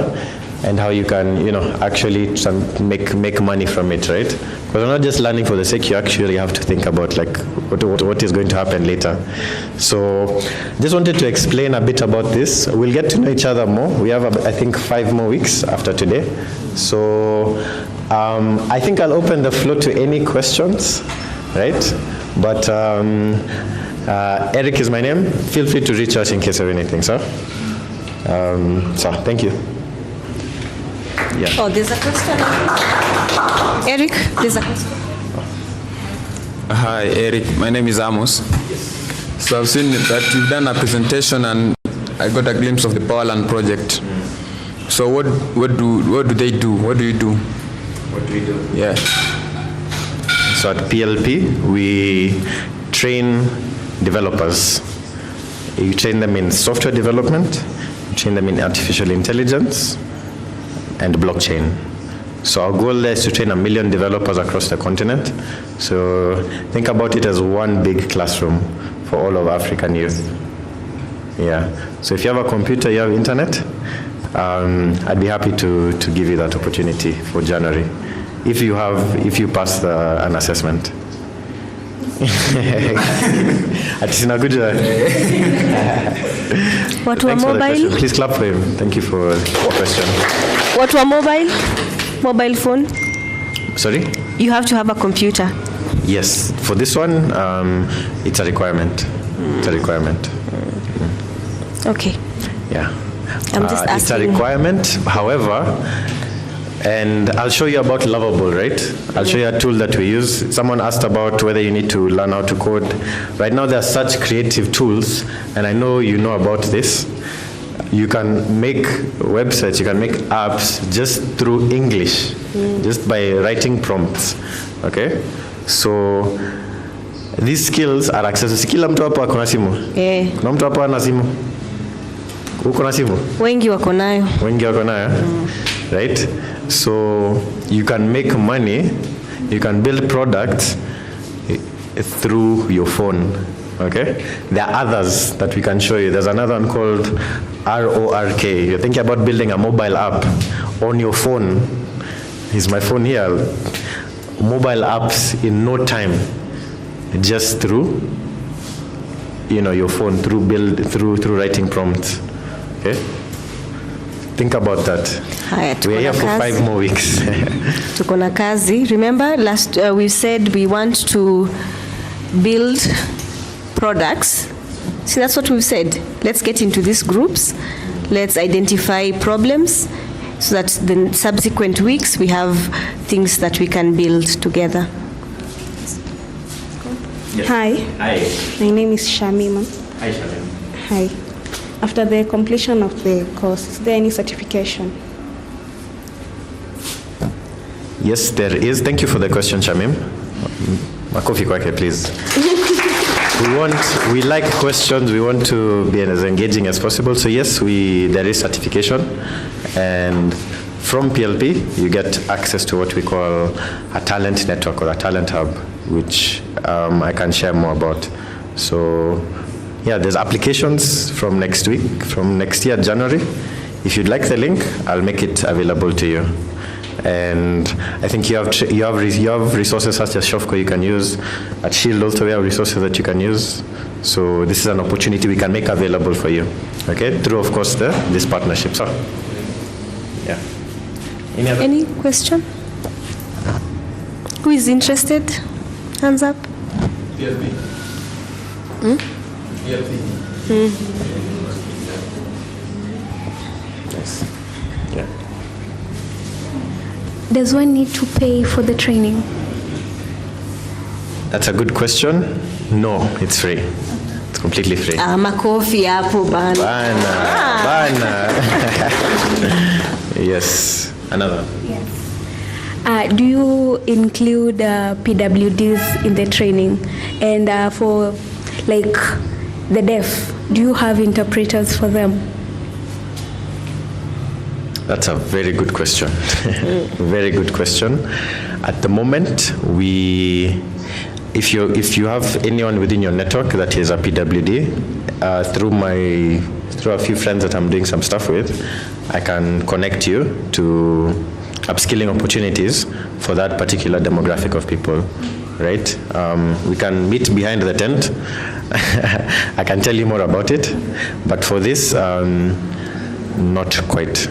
and how you can, actually make money from it, right? Because you're not just learning for the sake, you actually have to think about like what is going to happen later. So just wanted to explain a bit about this. We'll get to know each other more. We have, I think, 5 more weeks after today. So I think I'll open the floor to any questions, right? But Eric is my name. Feel free to reach out in case of anything, sir. So thank you. Yeah.
Oh, there's a question. Eric, there's a question.
Hi, Eric. My name is Amos. So I've seen that you've done a presentation and I got a glimpse of the Powerland project. So what do they do? What do you do?
What do we do?
Yeah.
So at PLP, we train developers. You train them in software development, you train them in artificial intelligence, and blockchain. So our goal there is to train 1 million developers across the continent. So think about it as one big classroom for all of African youth. Yeah. So if you have a computer, you have internet, I'd be happy to give you that opportunity for January, if you pass an assessment.
What were mobile?
Please clap for him. Thank you for the question.
What were mobile? Mobile phone?
Sorry?
You have to have a computer.
Yes. For this one, it's a requirement. It's a requirement.
Okay.
Yeah.
I'm just asking.
It's a requirement. However, and I'll show you about Lovable, right? I'll show you a tool that we use. Someone asked about whether you need to learn how to code. Right now, there are such creative tools, and I know you know about this. You can make websites, you can make apps just through English, just by writing prompts, okay? So these skills are accessible. Kila mtu hapa akona simu? Kuna mtu hapa ana simu? Uko na simu?
Wengi wako nayo.
Wengi wako nayo, right? So you can make money, you can build products through your phone, okay? There are others that we can show you. There's another one called RORK. You're thinking about building a mobile app on your phone. Here's my phone here. Mobile apps in no time, just through, your phone, through writing prompts, okay? Think about that. We are here for 5 more weeks.
Tuko na kazi. Remember, last we said we want to build products. See, that's what we've said. Let's get into these groups. Let's identify problems so that the subsequent weeks we have things that we can build together.
Yes.
Hi.
Hi.
My name is Shamima.
Hi, Shamima.
Hi. After the completion of the course, is there any certification?
Yes, there is. Thank you for the question, Shamim. Makofi kwake, please. We like questions. We want to be as engaging as possible. So yes, there is certification, and from PLP you get access to what we call a talent network or a talent hub, which I can share more about. So yeah, there's applications from next week, from next year, January. If you'd like the link, I'll make it available to you. And I think you have resources such as Shofco you can use. At Shield also we have resources that you can use. So this is an opportunity we can make available for you. Okay, through of course this partnership. So yeah.
Any question? Who is interested? Hands up.
PLP. PLP.
Nice. Yeah.
does one need to pay for the training?
That's a good question. No, it's free. It's completely free.
Makofi hapo bana.
Bana. Yes. Another.
Yes. Do you include PWDs in the training? And for like the deaf, do you have interpreters for them?
That's a very good question. Very good question. At the moment, if you have anyone within your network that is a PWD, through a few friends that I'm doing some stuff with, I can connect you to upskilling opportunities for that particular demographic of people, right? We can meet behind the tent. I can tell you more about it, but for this, not quite.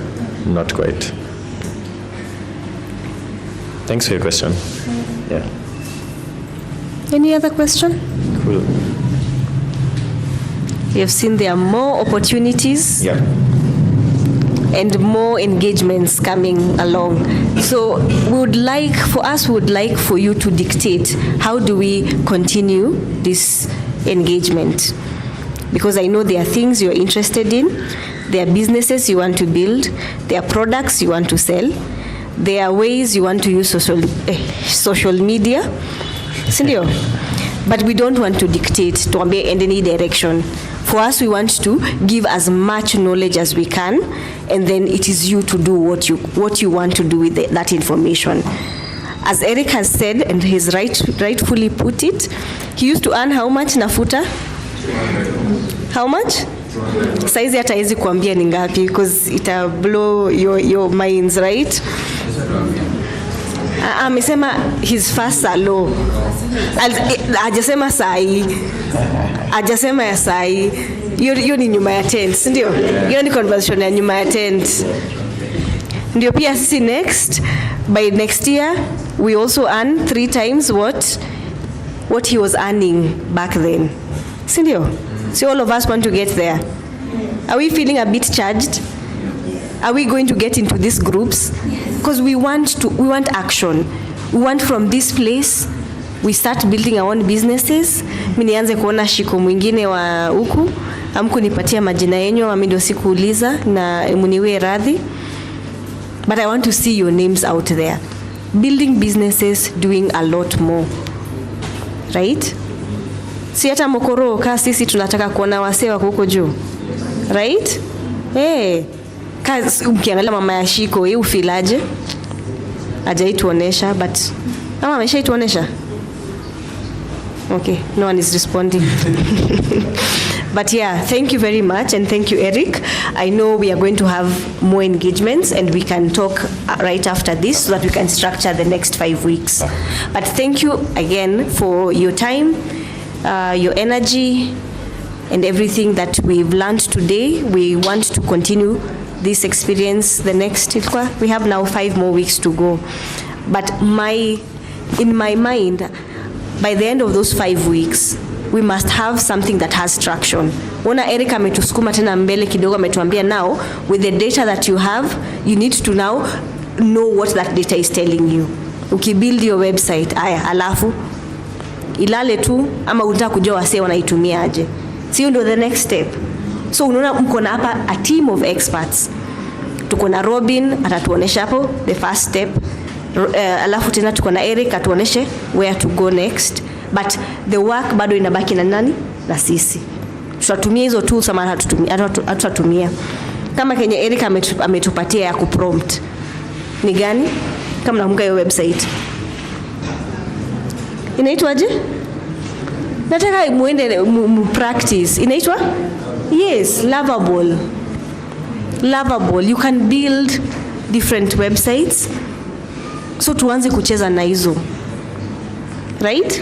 Thanks for your question. Yeah.
Any other question?
Cool.
You've seen there are more opportunities.
Yeah.
And more engagements coming along. So we would like for you to dictate how do we continue this engagement. Because I know there are things you're interested in, there are businesses you want to build, there are products you want to sell, there are ways you want to use social media. Sindio? But we don't want to dictate to in any direction. For us, we want to give as much knowledge as we can, and then it is you to do what you want to do with that information. As Eric has said, and he's rightfully put it, he used to earn how much, Nafuta? How much? Saizi hata hizi kuambia ni ngapi, because it'll blow your minds, right? Amesema his first are low. Hajasema sahi. Hajasema ya sahi. Hiyo ni nyuma ya tent, ndio? Hiyo ni conversation ya nyuma ya tent. Ndio pia sisi by next year we also earn 3 times what he was earning back then. Sindio? So all of us want to get there. Are we feeling a bit charged? Are we going to get into these groups? Because we want action. We want from this place, we start building our own businesses. Mimi nianze kuona shiko mwingine wa huku, hamkunipatia majina yenyu, mimi ndio sikuuliza na muniwe radhi. But I want to see your names out there. Building businesses, doing a lot more. Right? Si hata mokoro ka sisi tunataka kuona wasee wako huko juu. Right? Kazi ukiangalia mama ya shiko, yeye ufilaje? Hajaituonesha, but mama ameshaituonesha. Okay, no one is responding. But yeah, thank you very much, and thank you, Eric. I know we are going to have more engagements, and we can talk right after this so that we can structure the next 5 weeks. But thank you again for your time, your energy, and everything that we've learned today. We want to continue this experience we have now 5 more weeks to go. But in my mind, by the end of those 5 weeks, we must have something that has traction. Ona Eric ametusukuma tena mbele kidogo, ametuambia now with the data that you have, you need to now know what that data is telling you. Ukibuild your website, alafu ilale tu ama unataka kujua wasee wanaitumia aje. So ndio the next step. So unaona mko na hapa a team of experts. Tuko na Robin atatuonesha hapo the first step. Alafu tena tuko na Eric atuoneshe where to go next. But the work bado inabaki na nani? Na sisi. Tutatumia hizo tools ama hatatumia. Kama kenye Eric ametupatia ya kuprompt. Ni gani? Kama nakumbuka hiyo website. Inaitwaje? Nataka muende practice. Inaitwa? Yes, Lovable. You can build different websites. So tuanze kucheza na hizo. Right?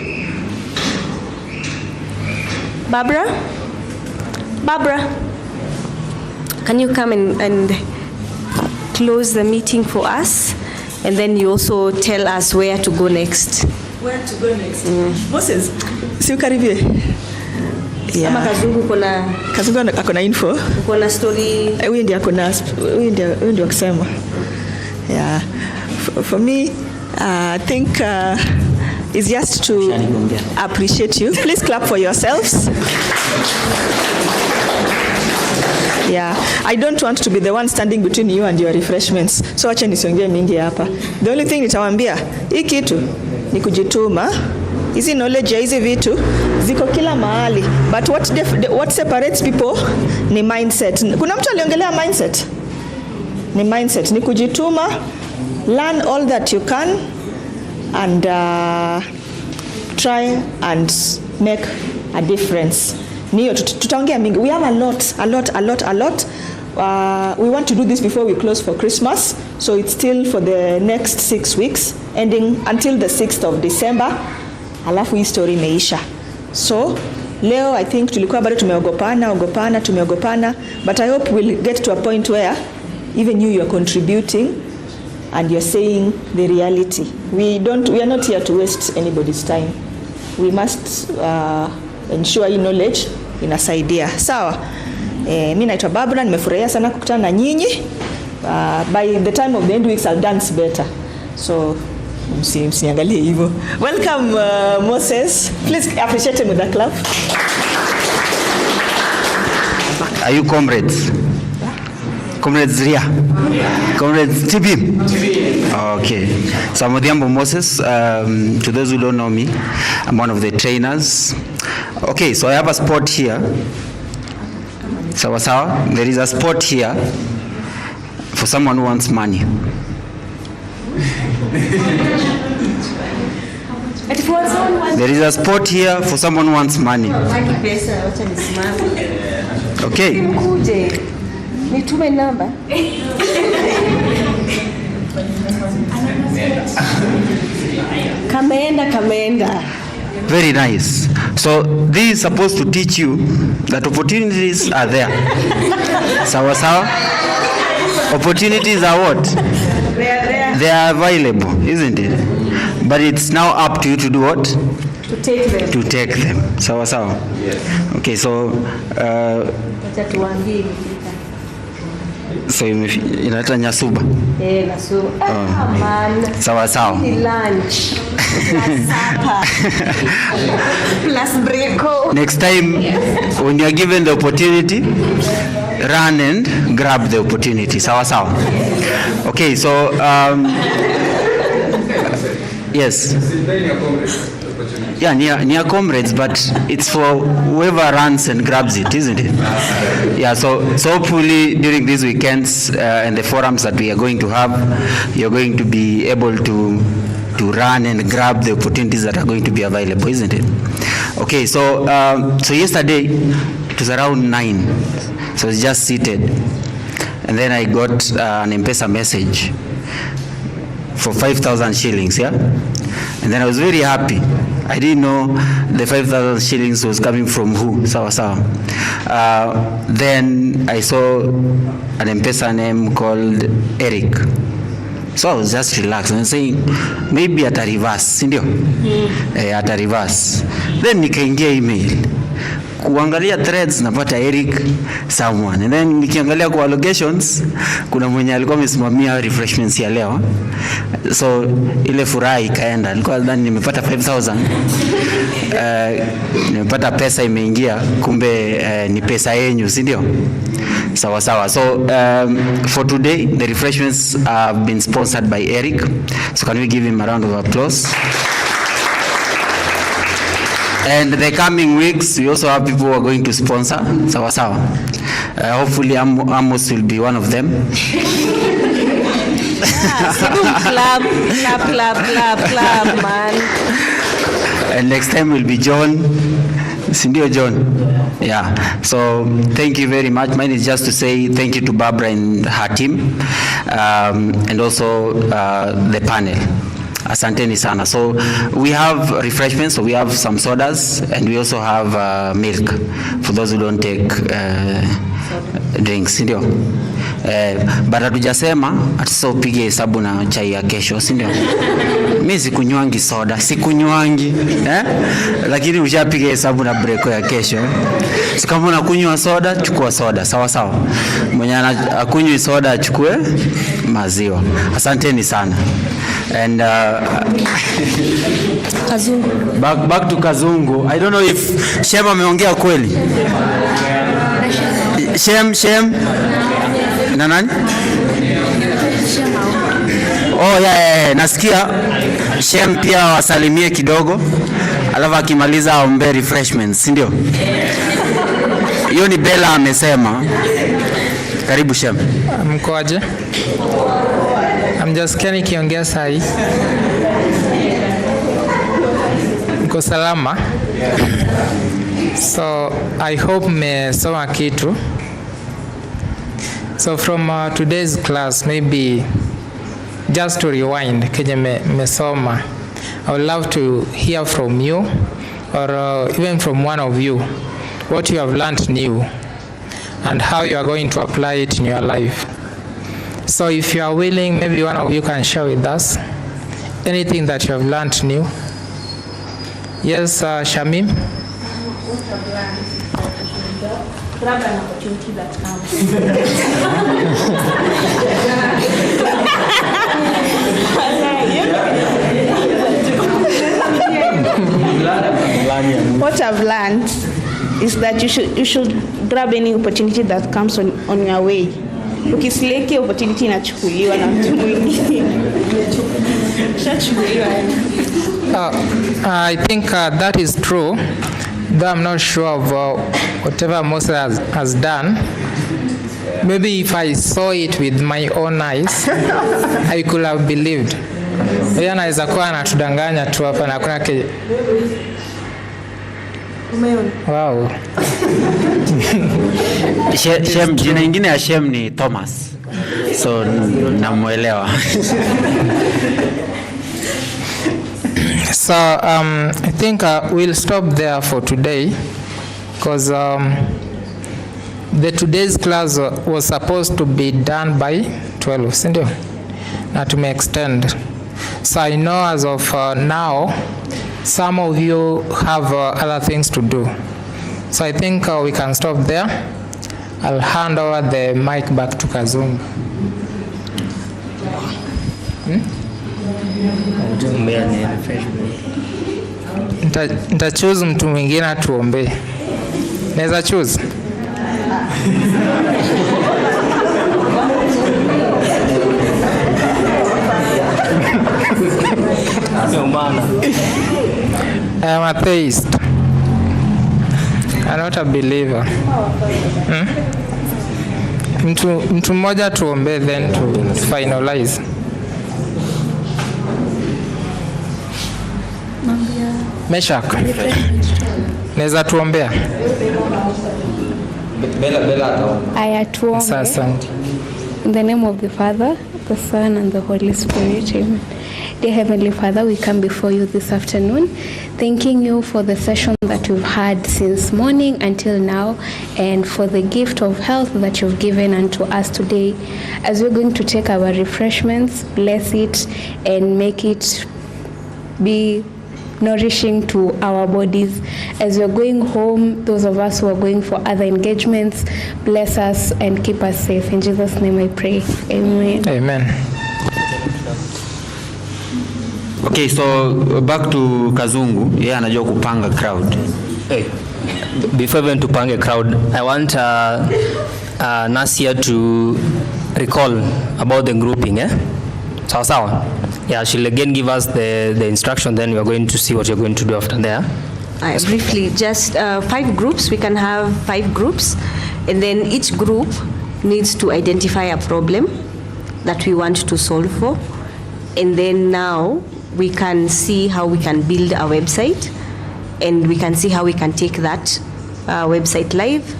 Barbara, can you come and close the meeting for us? And then you also tell us where to go next.
Where to go next? Moses, si ukaribie.
Ama Kazungu
akona info.
Kuna story.
Huyu ndiye akona, huyu ndiye kusema. Yeah. for me, I think it's just to appreciate you. Please clap for yourselves. Yeah, I don't want to be the one standing between you and your refreshments. So acha nisiongee mingi hapa. The only thing nitawaambia, hii kitu ni kujituma. Hizi knowledge ya hizi vitu ziko kila mahali. But what separates people ni mindset. Kuna mtu aliongelea mindset? Ni mindset, ni kujituma, learn all that you can and try and make a difference. Niyo tutaongea mingi. We have a lot. We want to do this before we close for Christmas, so it's still for the next 6 weeks ending until the 6th of December. Alafu hii story imeisha. So leo I think tulikuwa bado tumeogopana, but I hope we'll get to a point where even you are contributing and you're saying the reality. We are not here to waste anybody's time. We must ensure hii knowledge inasaidia. Sawa. Mimi naitwa Barbara, nimefurahia sana kukutana na nyinyi. By the time of the end weeks I'll dance better. So msiangalie hivyo. Welcome Moses. Please appreciate him with a clap.
Are you comrades? Comrades Ria? Comrades TB? Okay. So I'm Odhiambo Moses. To those who don't know me, I'm one of the trainers. Okay, so I have a spot here. Sawa. There is a spot here for someone who wants money. There is a spot here for someone who wants money. Okay.
Nitume namba. Kameenda.
Very nice. So this is supposed to teach you that opportunities are there. Sawa. Opportunities are what? They are available, isn't it? But it's now up to you to do what?
To take them.
Sawa. Okay, so so inaitwa Nyasuba.
Nasuba. Man.
Sawa.
Ni lunch. Plus supper. Plus breako.
Next time when you are given the opportunity, run and grab the opportunity. Sawa. Okay, so yes. Yeah, near comrades, but it's for whoever runs and grabs it, isn't it? Yeah, so hopefully during these weekends and the forums that we are going to have, you're going to be able to run and grab the opportunities that are going to be available, isn't it? Okay, so yesterday it was around 9, so I was just seated, and then I got an M-Pesa message for 5,000 shillings, yeah? And then I was very happy. I didn't know the 5,000 shillings was coming from who. Sawa. Then I saw an M-Pesa name called Eric. So I was just relaxed and saying, maybe at a reverse, sindio? At a reverse. Then nikaingia email. Kuangalia threads napata Eric someone. And then nikiangalia kwa allocations, kuna mwenye alikuwa amesimamia refreshments ya leo. So ile furaha ikaenda. Nilikuwa nadhani nimepata 5,000. Nimepata pesa imeingia, kumbe ni pesa yenyu, si ndio? Sawa. So for today the refreshments have been sponsored by Eric. So can we give him a round of applause? And the coming weeks, we also have people who are going to sponsor. Sawa. Hopefully Amos will be one of them. Clap, man. And next time will be John. Sindio John? Yeah. So thank you very much. Mine is just to say thank you to Barbara and her team, and also the panel. Asanteni sana. So we have refreshments, so we have some sodas, and we also have milk for those who don't take drinks. But hatujasema ati sasa upige hesabu na chai ya kesho, si ndio? Mimi sikunywangi soda, lakini ushapiga hesabu na break ya kesho. So kama unakunywa soda, chukua soda, sawa sawa. Mwenye akunywi soda achukue maziwa. Asanteni sana. And
Kazungu.
Back to Kazungu. I don't know if Shem ameongea kweli. Shem. Na nani? Oh yeah. Nasikia Shem pia wasalimie kidogo. Alafu akimaliza aombe refreshments, si ndio? Hiyo ni Bella amesema. Karibu Shem.
Mkoaje? I'm just kiongea sahi. Mko salama? So I hope mmesoma kitu. So from today's class, maybe just to rewind kenye mmesoma, I would love to hear from you or even from one of you what you have learned new and how you are going to apply it in your life. So if you are willing, maybe one of you can share with us anything that you have learned new. Yes, Shamim?
Grab an opportunity that comes.
What I've learned is that you should grab any opportunity that comes on your way. Ukisileki opportunity inachukuliwa na mtu mwingine.
I think that is true, though I'm not sure of whatever Moses has done. Maybe if I saw it with my own eyes, I could have believed. Yeye anaweza kuwa anatudanganya tu hapa na kuna Wow.
Shem, jina ingine ya Shem ni Thomas. So namuelewa.
So I think we'll stop there for today because the today's class was supposed to be done by 12, sindio? Na tume extend. So I know as of now, some of you have other things to do. So I think we can stop there. I'll hand over the mic back to Kazungu. Nita choose mtu mwingine atuombe. Naweza choose? I am a theist. I'm not a believer. Mtu mmoja tuombe then to finalize. Meshak. Naweza tuombea?
Aya tuombe. In the name of the Father, the Son, and the Holy Spirit. Amen. Dear Heavenly Father, we come before you this afternoon, thanking you for the session that we've had since morning until now, and for the gift of health that you've given unto us today. As we're going to take our refreshments, bless it and make it be nourishing to our bodies. As we're going home, those of us who are going for other engagements, bless us and keep us safe. In Jesus' name I pray. Amen.
Amen.
Okay, so back to Kazungu. Yeye anajua kupanga crowd.
Hey, before we to panga crowd, I want Nasia to recall about the grouping, Sawa. Yeah, she'll again give us the instruction, then we are going to see what you're going to do after there.
Briefly, just 5 groups. We can have 5 groups, and then each group needs to identify a problem that we want to solve for, and then now we can see how we can build a website, and we can see how we can take that website live.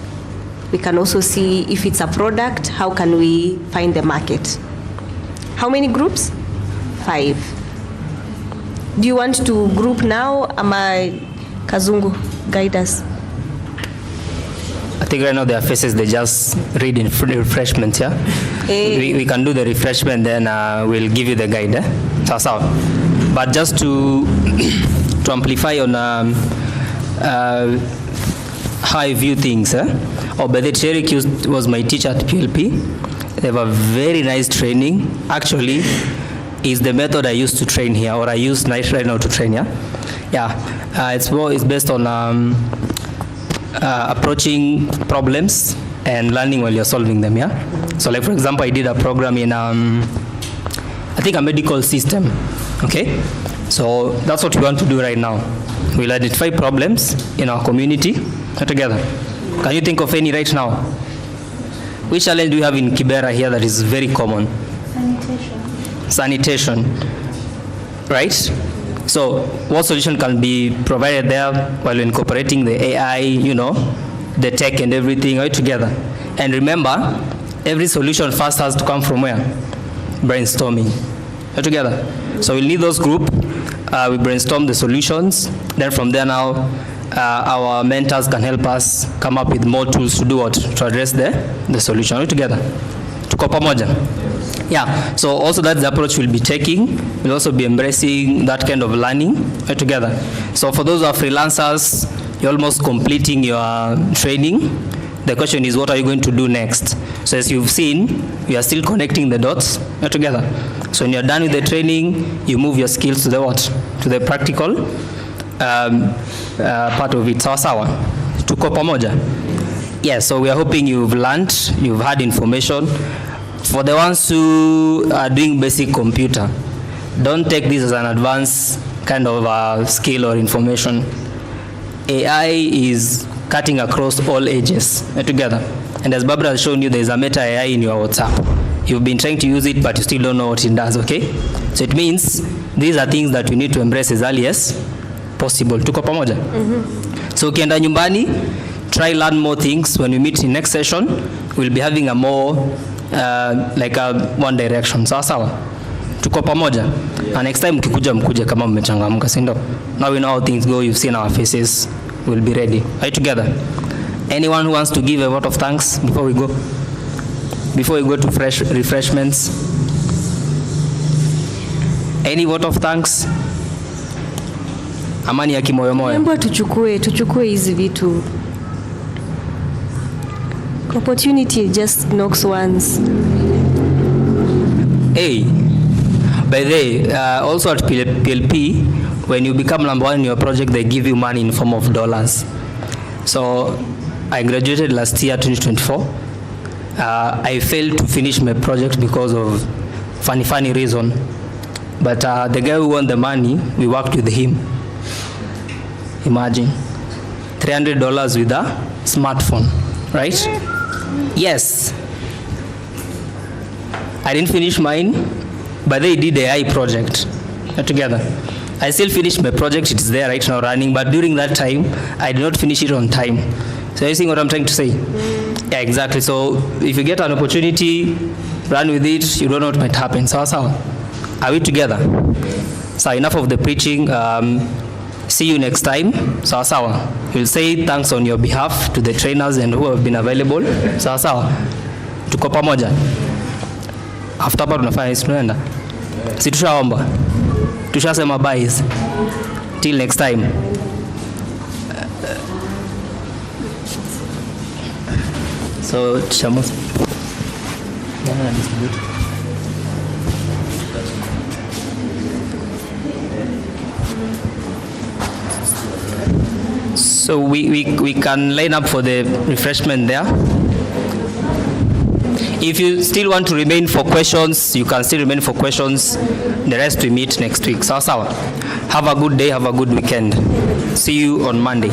We can also see if it's a product, how can we find the market. How many groups? 5. Do you want to group now? Am I Kazungu guide us?
I think right now their faces, they just read in refreshment, yeah? We can do the refreshment, then we'll give you the guide, so. But just to amplify on how I view things, but the Eric was my teacher at PLP. They have a very nice training. Actually, is the method I used to train here, or I use right now to train here. It's based on approaching problems and learning while you're solving them, yeah? So like for example, I did a program in, I think a medical system, okay? So that's what we want to do right now. We'll identify problems in our community together. Can you think of any right now? Which challenge do we have in Kibera here that is very common? Sanitation, right? So what solution can be provided there while incorporating the AI, the tech and everything right together? And remember, every solution first has to come from where? Brainstorming, right together. So we'll need those group. We brainstorm the solutions. Then from there now, our mentors can help us come up with more tools to do what? To address the solution right together. Tuko pamoja? Yeah, so also that's the approach we'll be taking. We'll also be embracing that kind of learning right together. So for those who are freelancers, you're almost completing your training. The question is, what are you going to do next? So as you've seen, we are still connecting the dots right together. So when you're done with the training, you move your skills to the what? To the practical part of it. Sawa. Tuko pamoja? Yeah, so we are hoping you've learned, you've had information. For the ones who are doing basic computer, don't take this as an advanced kind of skill or information. AI is cutting across all ages together. And as Barbara has shown you, there is a meta AI in your WhatsApp. You've been trying to use it, but you still don't know what it does, okay? So it means these are things that we need to embrace as early as possible. Tuko pamoja? So ukienda nyumbani, try learn more things. When we meet in next session, we'll be having a more like a one direction. Sawa. Tuko pamoja? And next time mkuje kama mmechangamka, si ndio? Now we know how things go. You've seen our faces. We'll be ready. Are you together? Anyone who wants to give a vote of thanks before we go? Before we go to refreshments? Any vote of thanks? Amani ya kimoyomoyo.
Mbona tuchukue hizi vitu. Opportunity just knocks once.
Hey, by the way, also at PLP, when you become number one in your project, they give you money in form of dollars. So I graduated last year, 2024. I failed to finish my project because of funny reason. But the guy who won the money, we worked with him. Imagine, $300 with a smartphone, right? Yes. I didn't finish mine, but they did the AI project together. I still finished my project, it's there right now running, but during that time, I did not finish it on time. So you see what I'm trying to say? Yeah, exactly. So if you get an opportunity, run with it, you don't know what might happen. So are we together? So enough of the preaching. See you next time. Sawa. We'll say thanks on your behalf to the trainers and who have been available. Sawa. Tuko pamoja. After hapa tunafanya tunaenda. Si tushaomba. Tushasema bye. Till next time. So chamos. So we can line up for the refreshment there. If you still want to remain for questions, you can still remain for questions. The rest we meet next week. Sawa. Have a good day, have a good weekend. See you on Monday.